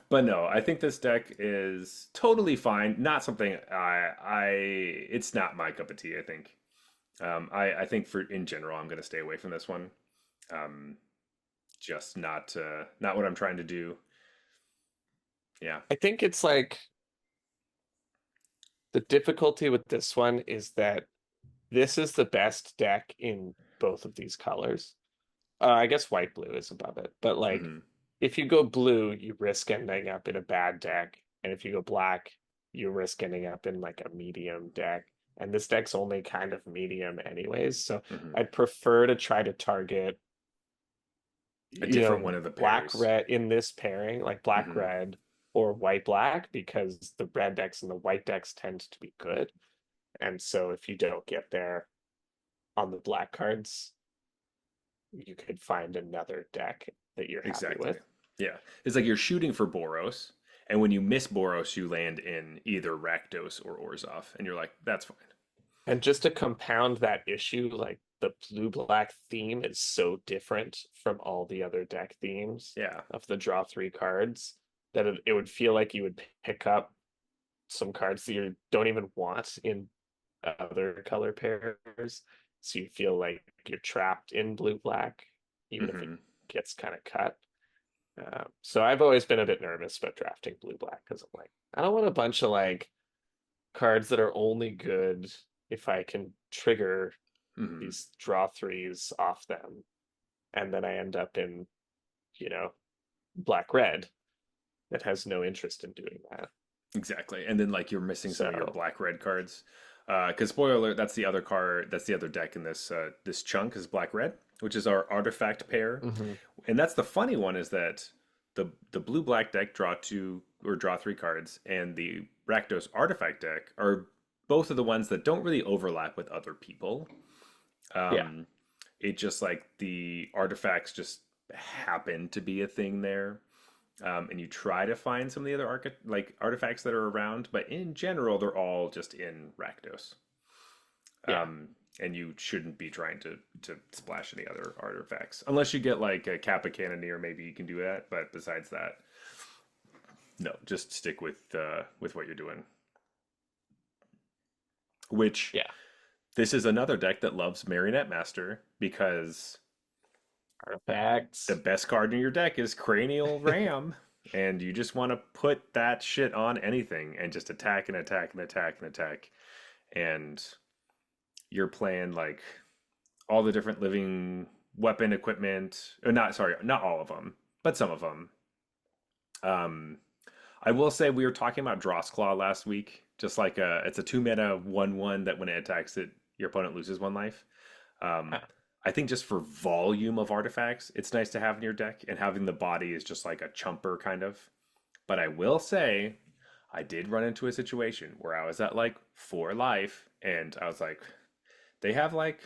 but no, I think this deck is totally fine. Not something it's not my cup of tea, I think. I think for in general I'm gonna stay away from this one. Um, just not what I'm trying to do. Yeah. I think it's like the difficulty with this one is that this is the best deck in both of these colors. I guess white blue is above it, but like Hmm. if you go blue, you risk ending up in a bad deck, and if you go black, you risk ending up in like a medium deck. And this deck's only kind of medium anyways, so Hmm. I'd prefer to try to target, A different one of the black pairs. red in this pairing, like black Hmm. red or white black, because the red decks and the white decks tend to be good. And so if you don't get there on the black cards, you could find another deck that you're happy Exactly. with. Yeah. It's like you're shooting for Boros, and when you miss Boros, you land in either Rakdos or Orzhov, and you're like, that's fine. And just to compound that issue, like the blue black theme is so different from all the other deck themes Yeah. of the draw 3 cards that it would feel like you would pick up some cards that you don't even want in other color pairs. So you feel like you're trapped in blue black, even if it Hmm. gets kind of cut. So I've always been a bit nervous about drafting blue black because I'm like, I don't want a bunch of like cards that are only good if I can trigger Hmm. these draw threes off them, and then I end up in, you know, black red that has no interest in doing that. Exactly. And then like you're missing some of your So, black red cards. Because spoiler alert, that's the other card, that's the other deck in this chunk is black red, which is our artifact pair. mhm. And that's the funny one is that the blue black deck draw two or draw three cards, and the Rakdos artifact deck are both of the ones that don't really overlap with other people. Yeah, Um, it just like the artifacts just happen to be a thing there. And you try to find some of the other like artifacts that are around, but in general, they're all just in Rakdos. yeah, And you shouldn't be trying to splash any other artifacts unless you get like a Kappa Cannoneer. Maybe you can do that, but besides that, no. Just stick with what you're doing. Which yeah. this is another deck that loves Marionette Master because the Artifacts. best card in your deck is Cranial Ram, and you just want to put that shit on anything and just attack and attack and attack and attack. And you're playing like all the different living weapon equipment, or not, sorry, not all of them, but some of them. Um, I will say we were talking about Drossclaw last week. Just like it's a 2 mana 1/1 that when it attacks it, your opponent loses 1 life. Um, Ah, I think just for volume of artifacts, it's nice to have in your deck, and having the body is just like a chumper kind of. But I will say, I did run into a situation where I was at like 4 life, and I was like, they have like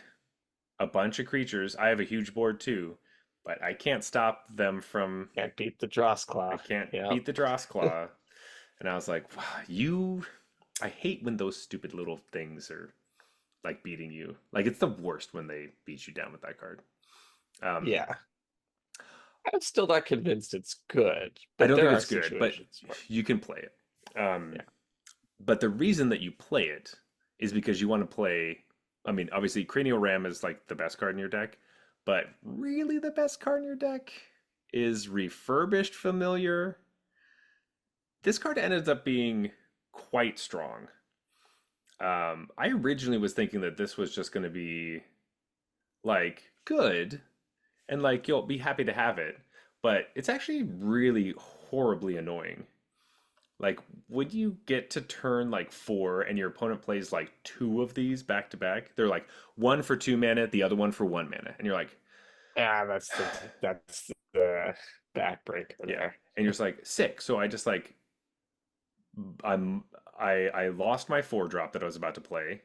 a bunch of creatures. I have a huge board too, but I can't stop them from. can't beat the I Drossclaw. can't Yeah. beat the Drossclaw. And I was like, wow, you. I hate when those stupid little things are like beating you. Like it's the worst when they beat you down with that card. Um, Yeah. I'm still not convinced it's good, I but don't there think are it's good, but situations where, you can play it. yeah. But the reason that you play it is because you want to play. I mean, obviously, Cranial Ram is like the best card in your deck, but really the best card in your deck is Refurbished Familiar. This card ended up being quite strong. I originally was thinking that this was just going to be like good and like you'll be happy to have it, but it's actually really horribly annoying. Like, would you get to turn like four and your opponent plays like two of these back to back? They're like one for 2 mana, the other one for 1 mana, and you're like, Yeah, that's the backbreaker yeah, there. and you're just like sick. So I just like I'm I lost my 4 drop that I was about to play,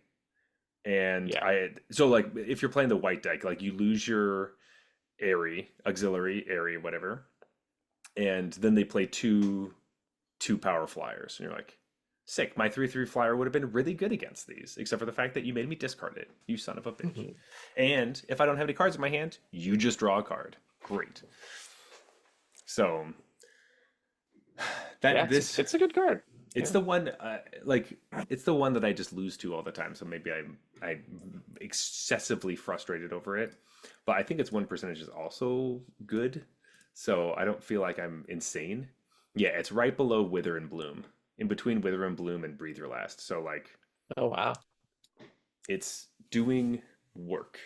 and Yeah. I so like if you're playing the white deck, like you lose your Airy, auxiliary, Airy, whatever, and then they play two power flyers, and you're like, sick. My 3/3 flyer would have been really good against these, except for the fact that you made me discard it, you son of a bitch. Mhm. And if I don't have any cards in my hand, you just draw a card. Great. So Yeah, that it's this it's a good card. it's Yeah. the one like it's the one that I just lose to all the time. So maybe I'm excessively frustrated over it. But I think its 1% is also good. So I don't feel like I'm insane. Yeah, it's right below Wither and Bloom. In between Wither and Bloom and Breathe Your Last. So like Oh wow. it's doing work.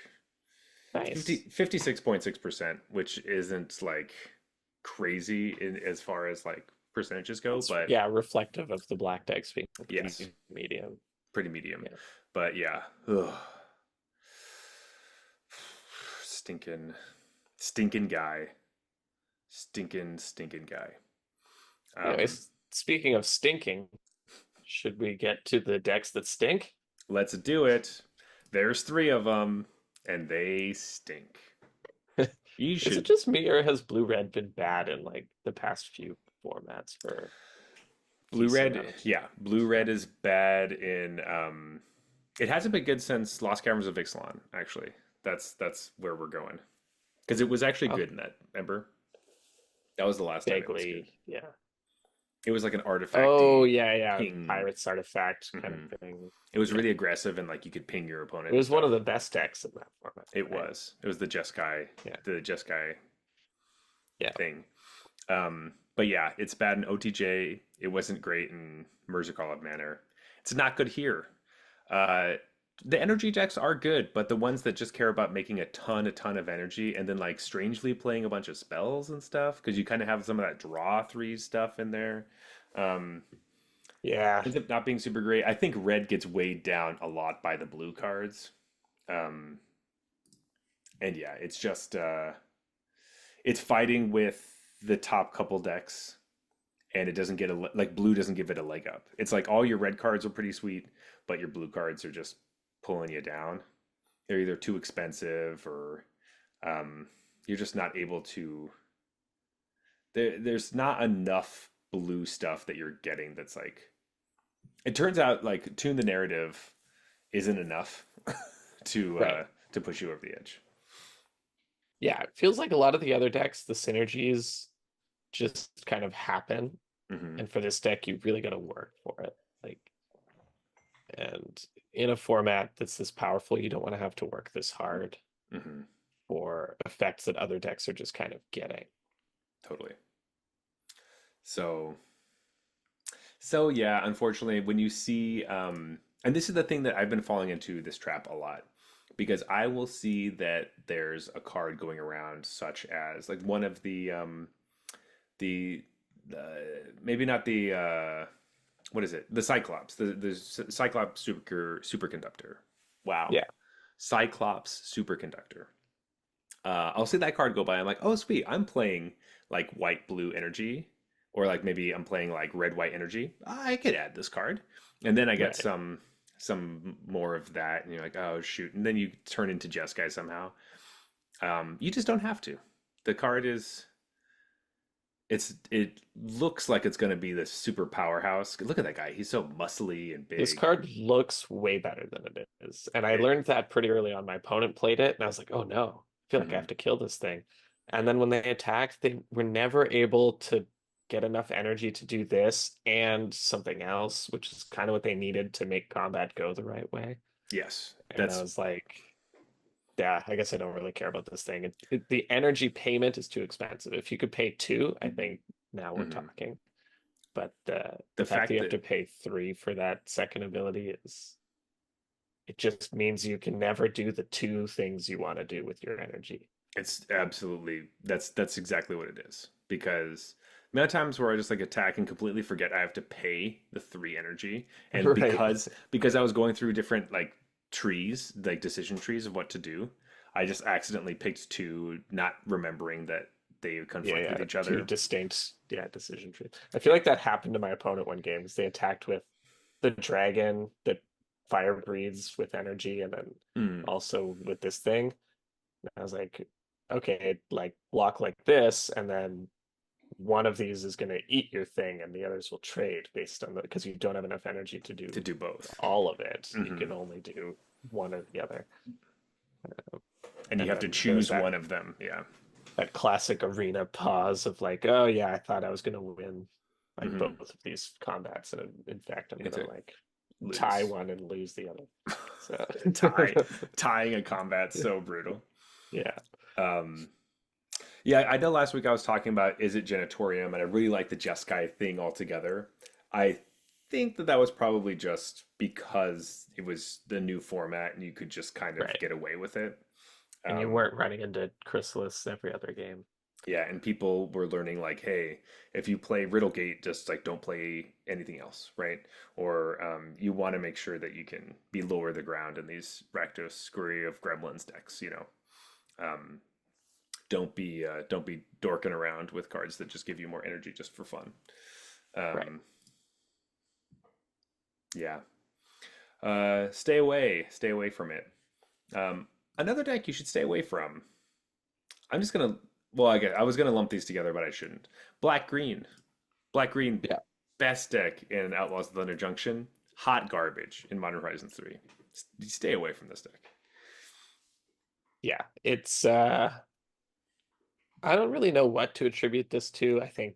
Nice. 56.6%, which isn't like crazy as far as like percentages go, That's but yeah, reflective of the black decks being yes, pretty medium. pretty medium. Yeah. But yeah, ugh. Stinking, stinking guy, stinking guy. Um, Anyways, speaking of stinking, should we get to the decks that stink? let's do it. There's 3 of them, and they stink. You Is it should. just me or has blue red been bad in like the past few formats for Blue decent red, amount of yeah, blue red time? is bad in. It hasn't been good since Lost Caverns of Ixalan. Actually, that's where we're going because it was actually Oh, good in that. Remember, that was the last time it was good. vaguely, yeah. It was like an Oh, artifacty yeah, yeah. ping. Pirates artifact kind Hmm. of thing. It was Yeah. really aggressive and like you could ping your It opponent and was one of stuff. the best decks in that format, It right? was. It was the Yeah. Jeskai Yeah. thing. But yeah, it's bad in OTJ. It wasn't great in Merger Call-Up Manor. It's not good here. Uh, the energy decks are good, but the ones that just care about making a ton of energy, and then like strangely playing a bunch of spells and stuff, because you kind of have some of that draw three stuff in there, um, Yeah. ends up not being super great. I think red gets weighed down a lot by the blue cards. Um, and yeah, it's fighting with the top couple decks, and it doesn't get like blue doesn't give it a leg up. It's like all your red cards are pretty sweet, but your blue cards are just pulling you down. They're either too expensive or um, you're just not able to. There's not enough blue stuff that you're getting that's like. It turns out like tune the narrative isn't enough Right. to push you over the edge. Yeah, it feels like a lot of the other decks, the synergies just kind of happen. Hmm. And for this deck, you really got to work for it. Like, and in a format that's this powerful, you don't want to have to work this hard Hmm. for effects that other decks are just kind of getting. Totally. So So yeah, unfortunately, when you see, and this is the thing that I've been falling into this trap a lot, because I will see that there's a card going around, such as like one of the maybe not the what is it? The Cyclops, the Cyclops superconductor. Wow, Yeah. Cyclops superconductor. I'll see that card go by. I'm like, oh sweet, I'm playing like white blue energy, or like maybe I'm playing like red white energy. I could add this card, and then I get Right. some more of that, and you're like, oh shoot, and then you turn into Jeskai somehow. You just don't have to. The card is it looks like it's going to be this super powerhouse. Look at that guy; he's so muscly and This big. card looks way better than it is. And I It, learned that pretty early on. My opponent played it, and I was like, oh no, I feel like I mhm. have to kill this thing. And then when they attacked, they were never able to get enough energy to do this and something else, which is kind of what they needed to make combat go the right way. Yes, And I that's was like, yeah, I guess I don't really care about this thing. The energy payment is too expensive. If you could pay two, I think now we're mhm. talking. But The the fact that fact you have that to pay three for that second ability is it just means you can never do the two things you want to do with your energy. it's absolutely that's exactly what it is. Because the amount of times where I just like attack and completely forget I have to pay the three energy, and Right. because I was going through different like trees, like decision trees of what to do, I just accidentally picked two, not remembering that they Yeah, conflict with yeah. each Two other. distinct, yeah, decision trees. I feel Yeah. like that happened to my opponent one game because they attacked with the dragon that fire breathes with energy and then Mm. also with this thing. And I was like, okay, like block like this, and then one of these is going to eat your thing and the others will trade based on the because you don't have enough energy to To do do both. all of it. You Hmm. can only do one or the other. And you And have to then there was choose that one of them. Yeah. that classic arena pause of like, oh yeah, I thought I was going to win like Hmm. both of these combats, and in fact, I'm It's going a to like tie lose. one and lose the other. So Tying a combat so brutal. yeah, Um, Yeah, I know last week I was talking about is it Genitorium, and I really like the Jeskai thing altogether. I think that that was probably just because it was the new format and you could just kind of right. get away with it. And you Um, weren't running into Chrysalis every other game. yeah, and people were learning like, hey, if you play Riddlegate, just like don't play anything else, right? Or you want to make sure that you can be lower the ground in these Rakdos Scurry of Gremlins decks, you know. Um, don't be dorking around with cards that just give you more energy just for fun. Right. Um, yeah, stay away from it. Um, Another deck you should stay away from. I'm just gonna, well, I was gonna lump these together, but I shouldn't. Black green, Yeah. best deck in Outlaws of Thunder Junction. Hot garbage in Modern Horizons 3. Stay away from this deck. Yeah. It's I don't really know what to attribute this to. I think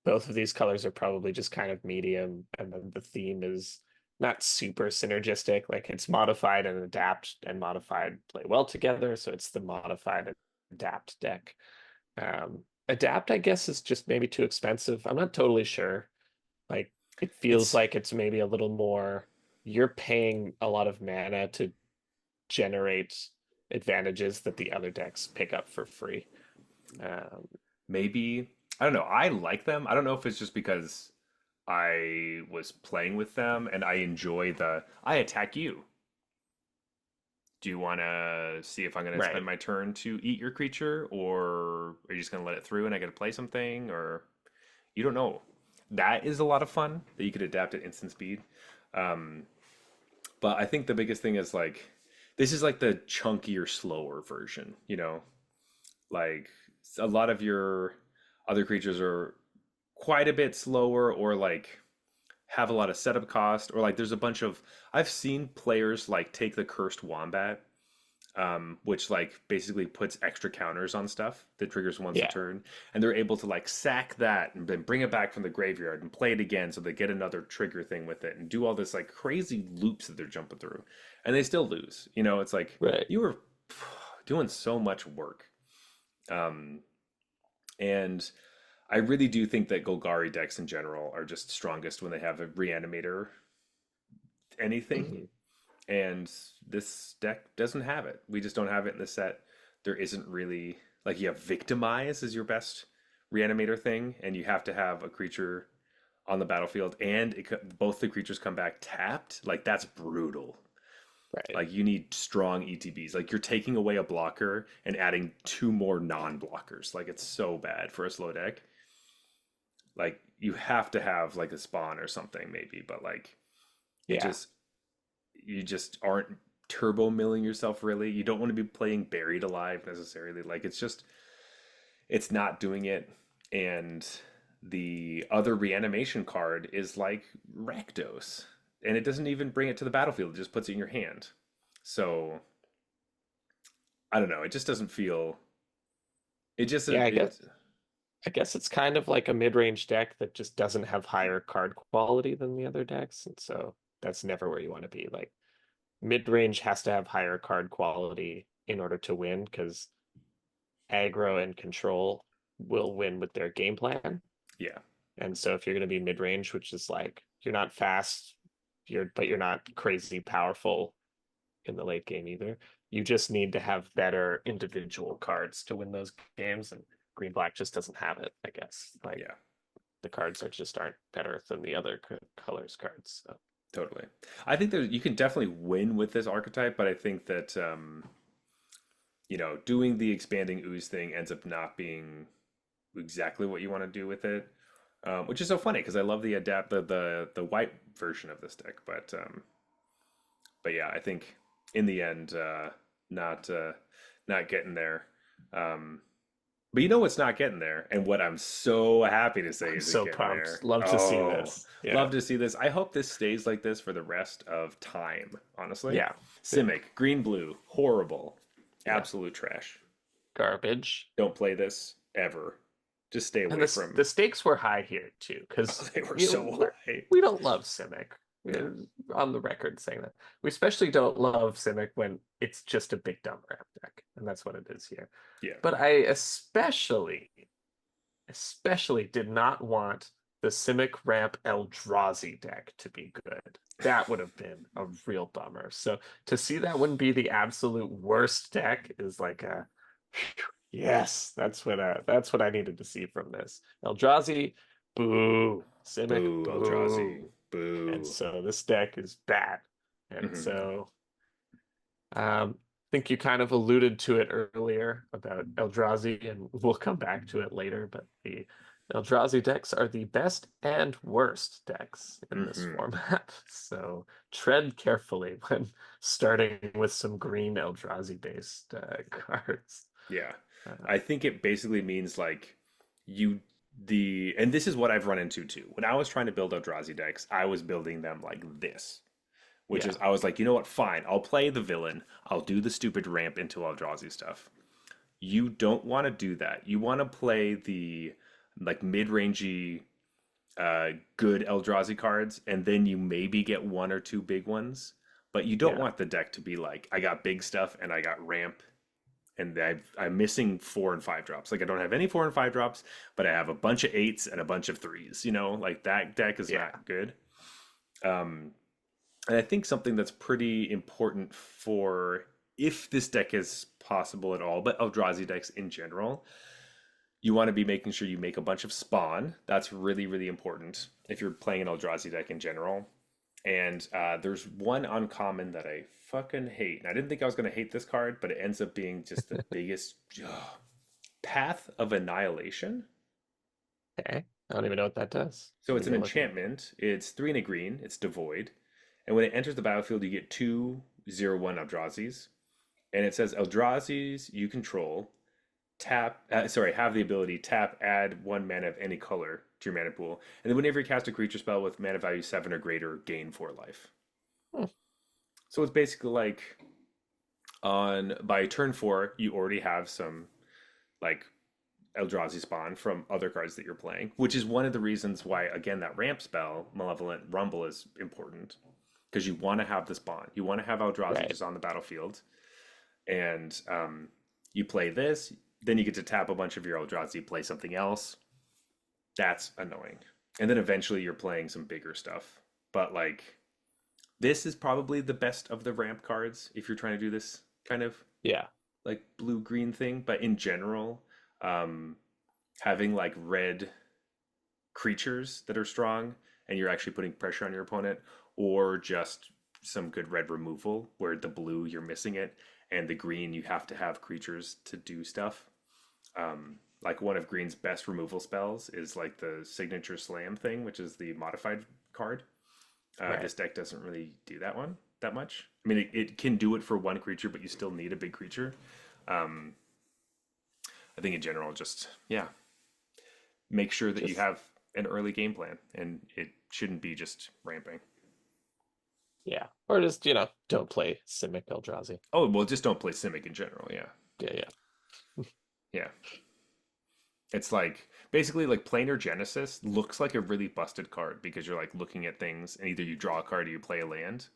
both of these colors are probably just kind of medium, and then the theme is not super synergistic. Like it's modified and adapt and modified play well together, so it's the modified and adapt deck. Adapt, I guess, is just maybe too expensive. I'm not totally sure. Like it feels It's like it's maybe a little more. You're paying a lot of mana to generate advantages that the other decks pick up for free. Um, maybe, I don't know. I like them. I don't know if it's just because I was playing with them and I enjoy the I attack you. Do you want to see if I'm going to spend right. my turn to eat your creature, or are you just going to let it through and I get to play something, or you don't know. That is a lot of fun that you could adapt at instant speed. Um, but I think the biggest thing is like this is like the chunkier, slower version. Like a lot of your other creatures are quite a bit slower, or like have a lot of setup cost, or like there's a bunch of I've seen players like take the cursed wombat, which like basically puts extra counters on stuff that triggers once a Yeah. turn, and they're able to like sack that and then bring it back from the graveyard and play it again, so they get another trigger thing with it and do all this like crazy loops that they're jumping through, and they still lose. It's like Right. you were doing so much work, um, and I really do think that Golgari decks in general are just strongest when they have a reanimator anything, Hmm. and this deck doesn't have it. We just don't have it in the set. There isn't really like you have victimize as your best reanimator thing, and you have to have a creature on the battlefield, and both the creatures come back tapped. Like that's brutal. Right. Like you need strong ETBs. Like you're taking away a blocker and adding two more non-blockers. Like it's so bad for a slow deck. Like you have to have like a spawn or something maybe, but like it Yeah. just you just aren't turbo milling yourself really. You don't want to be playing buried alive necessarily. Like it's not doing it. And the other reanimation card is like Rakdos. And it doesn't even bring it to the battlefield, it just puts it in your hand. So I don't know. It just doesn't feel it just Yeah, it I guess it's kind of like a mid-range deck that just doesn't have higher card quality than the other decks, and so that's never where you want to be. Like mid-range has to have higher card quality in order to win because aggro and control will win with their game plan. yeah. And so if you're going to be mid-range, which is like you're not fast, you're not crazy powerful in the late game either. You just need to have better individual cards to win those games, and green black just doesn't have it, I guess. Like Yeah. the cards are just aren't better than the other colors cards. So Totally. I think that you can definitely win with this archetype, but I think that doing the expanding ooze thing ends up not being exactly what you want to do with it, which is so funny because I love the adapt the white version of this deck, but yeah, I think in the end, not not getting there. Um, but what's not getting there, and what I'm so happy to say I'm isn't so getting pumped. there. Love to see Oh, this. Yeah. love to see this. I hope this stays like this for the rest of time. Honestly, Yeah. Yeah. Simic, green blue, horrible, Yeah. absolute trash. Garbage. Don't play this ever. Just stay And away from. the stakes were high here too, because They were so high. we don't love Simic. No. We're on the record saying that. We especially don't love Simic when it's just a big dumb ramp deck, and that's what it is here. Yeah. But I especially did not want the Simic ramp Eldrazi deck to be good. That would have been a real bummer. So to see that one be the absolute worst deck is like a yes, that's what I needed to see from this. Eldrazi, boo. Simic, Boo, Eldrazi. boo. And Boo. so this deck is bad. And Hmm. so I think you kind of alluded to it earlier about Eldrazi, and we'll come back to it later, but the Eldrazi decks are the best and worst decks in this Hmm. format. So tread carefully when starting with some green Eldrazi based cards. Yeah. Uh, I think it basically means like you and this is what I've run into too. When I was trying to build Eldrazi decks, I was building them like this, which yeah, is I was like, you know what, fine, I'll play the villain. I'll do the stupid ramp into Eldrazi stuff. You don't want to do that. You want to play the like mid-rangey good Eldrazi cards, and then you maybe get one or two big ones. But you don't yeah, want the deck to be like, I got big stuff and I got ramp and I'm missing 4 and 5 drops. Like I don't have any 4 and 5 drops, but I have a bunch of eights and a bunch of threes. Like that deck is Yeah. not good. Um, and I think something that's pretty important for if this deck is possible at all, but Eldrazi decks in general, you want to be making sure you make a bunch of spawn. That's really, really important if you're playing an Eldrazi deck in general. And there's one uncommon that I fucking hate. And I didn't think I was going to hate this card, but it ends up being just the biggest Path of Annihilation. Okay. I don't even know what that does. So Let it's me an go look it up. enchantment. It's 3 and a green. It's devoid. And when it enters the battlefield, you get 2/0/1 Eldrazi's. And it says Eldrazi's you control have the ability tap, add 1 mana of any color to your mana pool, and then whenever you cast a creature spell with mana value 7 or greater, gain 4 life. Hmm. So it's basically like on by turn 4, you already have some like Eldrazi spawn from other cards that you're playing, which is one of the reasons why again that ramp spell, Malevolent Rumble, is important because you want to have the spawn. You want to have Eldrazi Right. just on the battlefield, and you play this, then you get to tap a bunch of your Eldrazi, play something else. That's annoying. And then eventually you're playing some bigger stuff. But like this is probably the best of the ramp cards if you're trying to do this kind of Yeah. like blue green thing. But in general, um, having like red creatures that are strong and you're actually putting pressure on your opponent, or just some good red removal where the blue you're missing it and the green you have to have creatures to do stuff. Like one of green's best removal spells is like the signature slam thing, which is the modified card. Right. This deck doesn't really do that one that much. I mean, it can do it for one creature, but you still need a big creature. um, I think in general, just yeah, make sure that you Just have an early game plan, and it shouldn't be just ramping. yeah. Or just, don't play Simic Eldrazi. Oh well, just don't play Simic in general. Yeah, Yeah, yeah. yeah. It's like basically like Planar Genesis looks like a really busted card because you're like looking at things and either you draw a card or you play a land.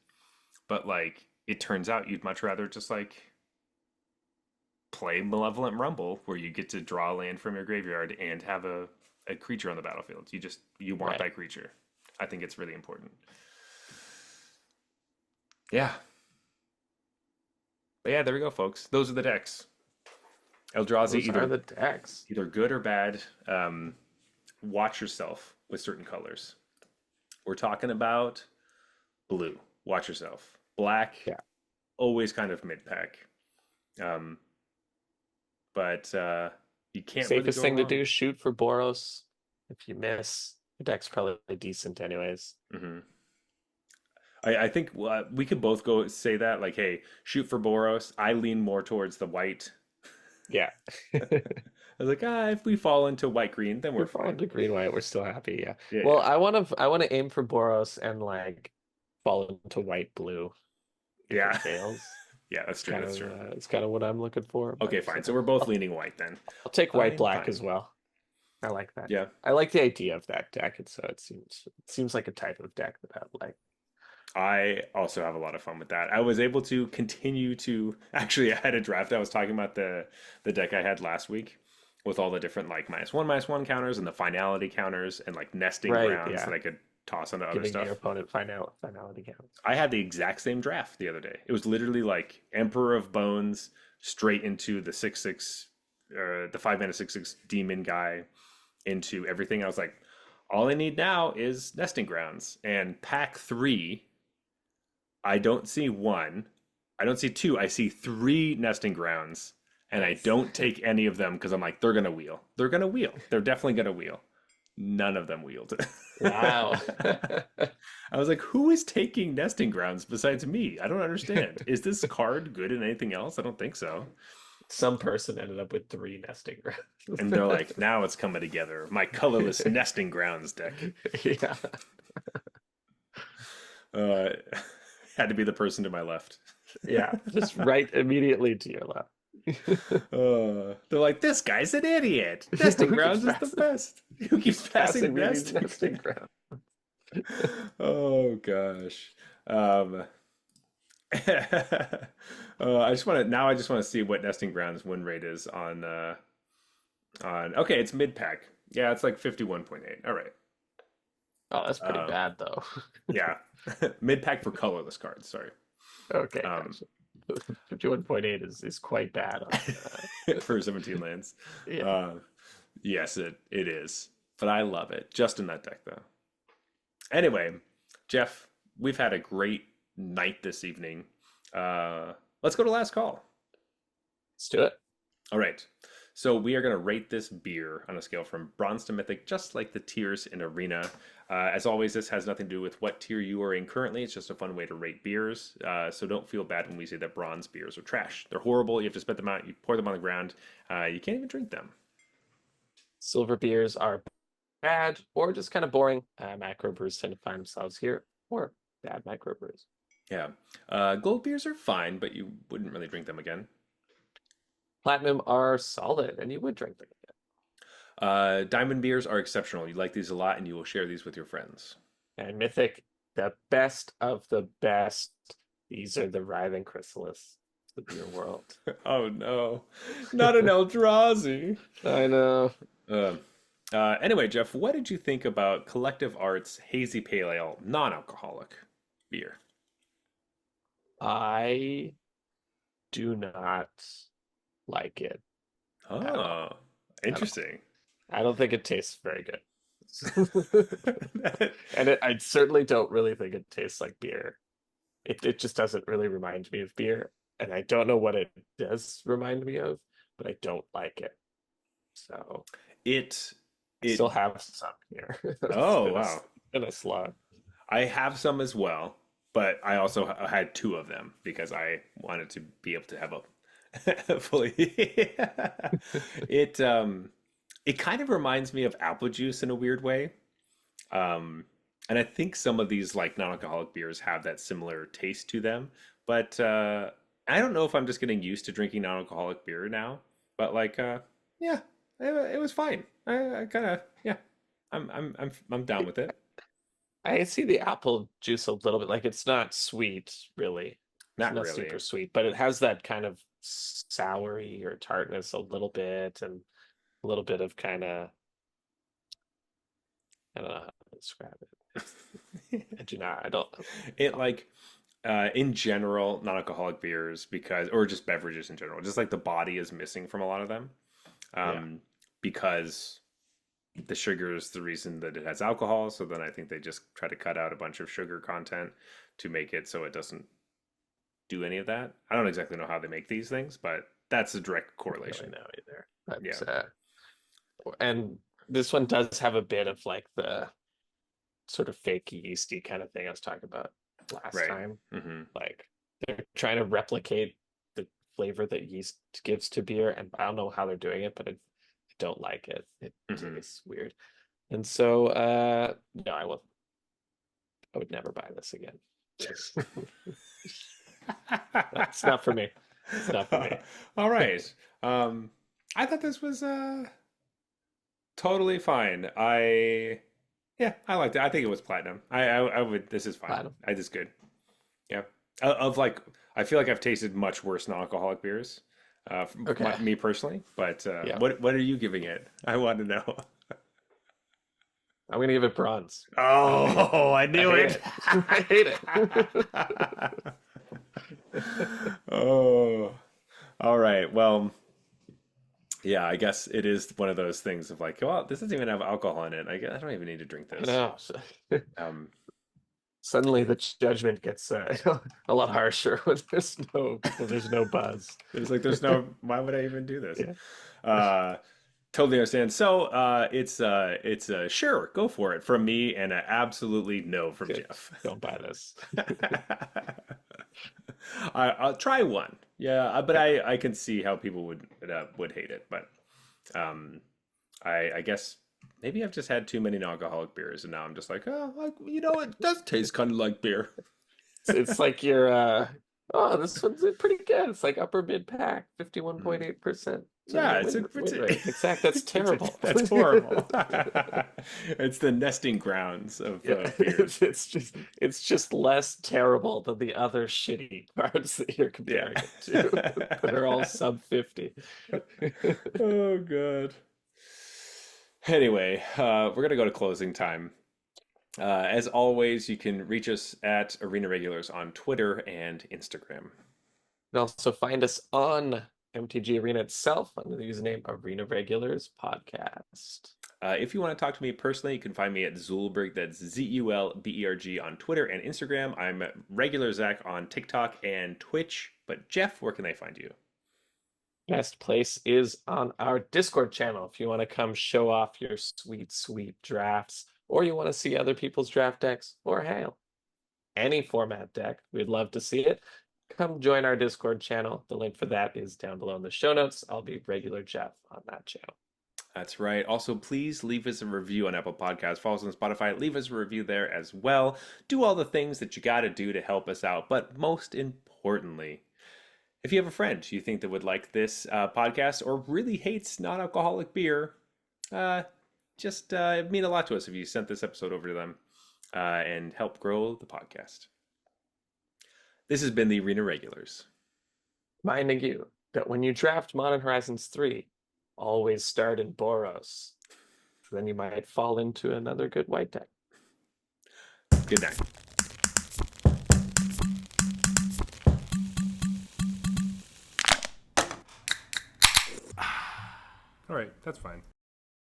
But like it turns out you'd much rather just like play Malevolent Rumble where you get to draw a land from your graveyard and have a creature on the battlefield. You want Right. that creature. I think it's really important. Yeah. But yeah, there we go, folks. Those are the decks. Eldrazi Those are the decks. either good or bad. Watch yourself with certain colors. We're talking about blue. Watch yourself. Black, Yeah. always kind of mid pack. Um, but you can't really Safest go thing to wrong. do, shoot for Boros. If you miss, your deck's probably decent anyways. Hmm. I think we could both go say that, like, hey, shoot for Boros. I lean more towards the white. Yeah. I was like, if we fall into white green, then we're We're falling fine. to green white, we're still happy, yeah. Yeah, Well, yeah, I wanna aim for Boros and like fall into white blue if it yeah. fails. Yeah, that's true. That's true. It's kind of what I'm looking for, but Okay, fine. So we're both I'll, leaning white then. I'll take white Fine, black fine. as well. I like that. Yeah. I like the idea of that deck, and so it seems like a type of deck that I'd like. I also have a lot of fun with that. I was able to continue to actually I had a draft. I was talking about the deck I had last week with all the different like -1/-1 counters and the finality counters and like nesting Right, grounds yeah. that I could toss onto other Giving your stuff. opponent finality counts. I had the exact same draft the other day. It was literally like Emperor of Bones straight into the 6/6 the 5 mana 6/6 demon guy into everything. I was like, all I need now is nesting grounds. And pack 3, I don't see one. I don't see two. I see 3 nesting grounds. And I Nice. don't take any of them because I'm like, they're going to wheel. They're going to wheel. They're definitely going to wheel. None of them wheeled. Wow. I was like, who is taking nesting grounds besides me? I don't understand. Is this card good in anything else? I don't think so. Some person ended up with 3 nesting And they're grounds. like, now it's coming together. My colorless nesting grounds deck. Yeah. Uh, had to be the person to my left. Yeah. Just right immediately to your left. They're like, this guy's an idiot. Nesting Who keeps grounds is the passing, best. Who keeps passing passing me these nesting? nesting grounds? Oh gosh. Um, I just want to now. I just want to see what Nesting Ground's win rate is on. Okay, it's mid pack. Yeah, it's like 51.8. All right. Oh, that's pretty Um, bad though. yeah, mid pack for colorless cards. Sorry. Okay, Um, gotcha. 51.8 is quite bad on for 17 lands. yeah. Uh, yes, it is. But I love it. Just in that deck though. Anyway, Jeff, we've had a great night this evening. Let's go to last call. Let's do it. All right. So we are going to rate this beer on a scale from bronze to mythic, just like the tiers in Arena. As always, this has nothing to do with what tier you are in currently. It's just a fun way to rate beers. So don't feel bad when we say that bronze beers are trash. They're horrible. You have to spit them out. You pour them on the ground. You can't even drink them. Silver beers are bad or just kind of boring. Macro brews tend to find themselves here, or bad micro brews. Yeah. Gold beers are fine, but you wouldn't really drink them again. Platinum are solid, and you would drink them again. Diamond beers are exceptional. You like these a lot, and you will share these with your friends. And Mythic, the best of the best. These are the writhing chrysalis of the beer world. Oh no, not an Eldrazi. I know. Uh, anyway, Jeff, what did you think about Collective Arts Hazy Pale Ale non-alcoholic beer? I do not like it at all. Oh, At all. interesting. I don't think it tastes very good. And I certainly don't really think it tastes like beer. It just doesn't really remind me of beer. And I don't know what it does remind me of, but I don't like it. So it I still it. have some here. It's Oh been wow, been a slog. I have some as well, but I also had two of them because I wanted to be able to have a fully. It it kind of reminds me of apple juice in a weird way. Um, and I think some of these like non-alcoholic beers have that similar taste to them. But I don't know if I'm just getting used to drinking non-alcoholic beer now. But like, yeah, it was fine. I kind of yeah, I'm down with it. I see the apple juice a little bit. Like it's not sweet, really. It's Not not really. super sweet, but it has that kind of soury or tartness a little bit, and a little bit of kind of I don't know how to describe it. I do not. I don't. It like in general, non-alcoholic beers because or just beverages in general, just like the body is missing from a lot of them. Yeah. Um, because the sugar is the reason that it has alcohol. So then I think they just try to cut out a bunch of sugar content to make it so it doesn't do any of that. I don't exactly know how they make these things, but that's a direct I don't really correlation. know either. Yeah. But and this one does have a bit of like the sort of fake yeasty kind of thing I was talking about last Right. time. Hmm. Like they're trying to replicate the flavor that yeast gives to beer, and I don't know how they're doing it, but I don't like it. It Hmm. tastes weird. And so no, I would never buy this again. It's not for me. It's not for me. All right. I thought this was totally fine. Yeah, I liked it. I think it was platinum. I would. This is fine. Platinum. I just good. Yeah. Of like, I feel like I've tasted much worse non-alcoholic beers, Okay. me personally. But Yeah. what are you giving it? I want to know. I'm gonna give it bronze. I hate it. Oh, I I knew hate it. it. I hate it. Oh, all right. Well, yeah, I guess it is one of those things of like, well, this doesn't even have alcohol in it. I don't even need to drink I this. know. Um, Suddenly the judgment gets a lot harsher when there's no buzz. there's no, why would I even do this? Yeah. Uh, totally understand. So, it's sure, go for it from me, and a absolutely no from Good. Jeff. Don't buy this. I'll try one. Yeah, but Okay. I can see how people would hate it, but um, I guess maybe I've just had too many non-alcoholic beers, and now I'm just like, oh, like, it does taste kind of like beer. It's like you're Oh, this one's pretty good. It's like upper mid pack, 51.8% Yeah, win rate. Exact. That's terrible. that's horrible. It's the nesting grounds of Yeah, beer. it's just less terrible than the other shitty cards that you're Yeah. comparing it to that are all sub 50. Oh god. Anyway, we're gonna go to closing time. As always, you can reach us at Arena Regulars on Twitter and Instagram. You can also find us on MTG Arena itself under the username Arena Regulars Podcast. If you want to talk to me personally, you can find me at Zulberg. That's Zulberg on Twitter and Instagram. I'm regular Zach on TikTok and Twitch. But Jeff, where can they find you? Best place is on our Discord channel if you want to come show off your sweet, sweet drafts, or you want to see other people's draft decks, or hell, any format deck. We'd love to see it. Come join our Discord channel. The link for that is down below in the show notes. I'll be regular Jeff on that channel. That's right. Also, please leave us a review on Apple Podcasts. Follow us on Spotify. Leave us a review there as well. Do all the things that you got to do to help us out. But most importantly, if you have a friend you think that would like this podcast or really hates non-alcoholic beer, uh, just it'd mean a lot to us if you sent this episode over to them and help grow the podcast. This has been the Arena Regulars. Reminding you that when you draft Modern Horizons 3, always start in Boros. Then you might fall into another good white deck. Good night. All right, that's fine.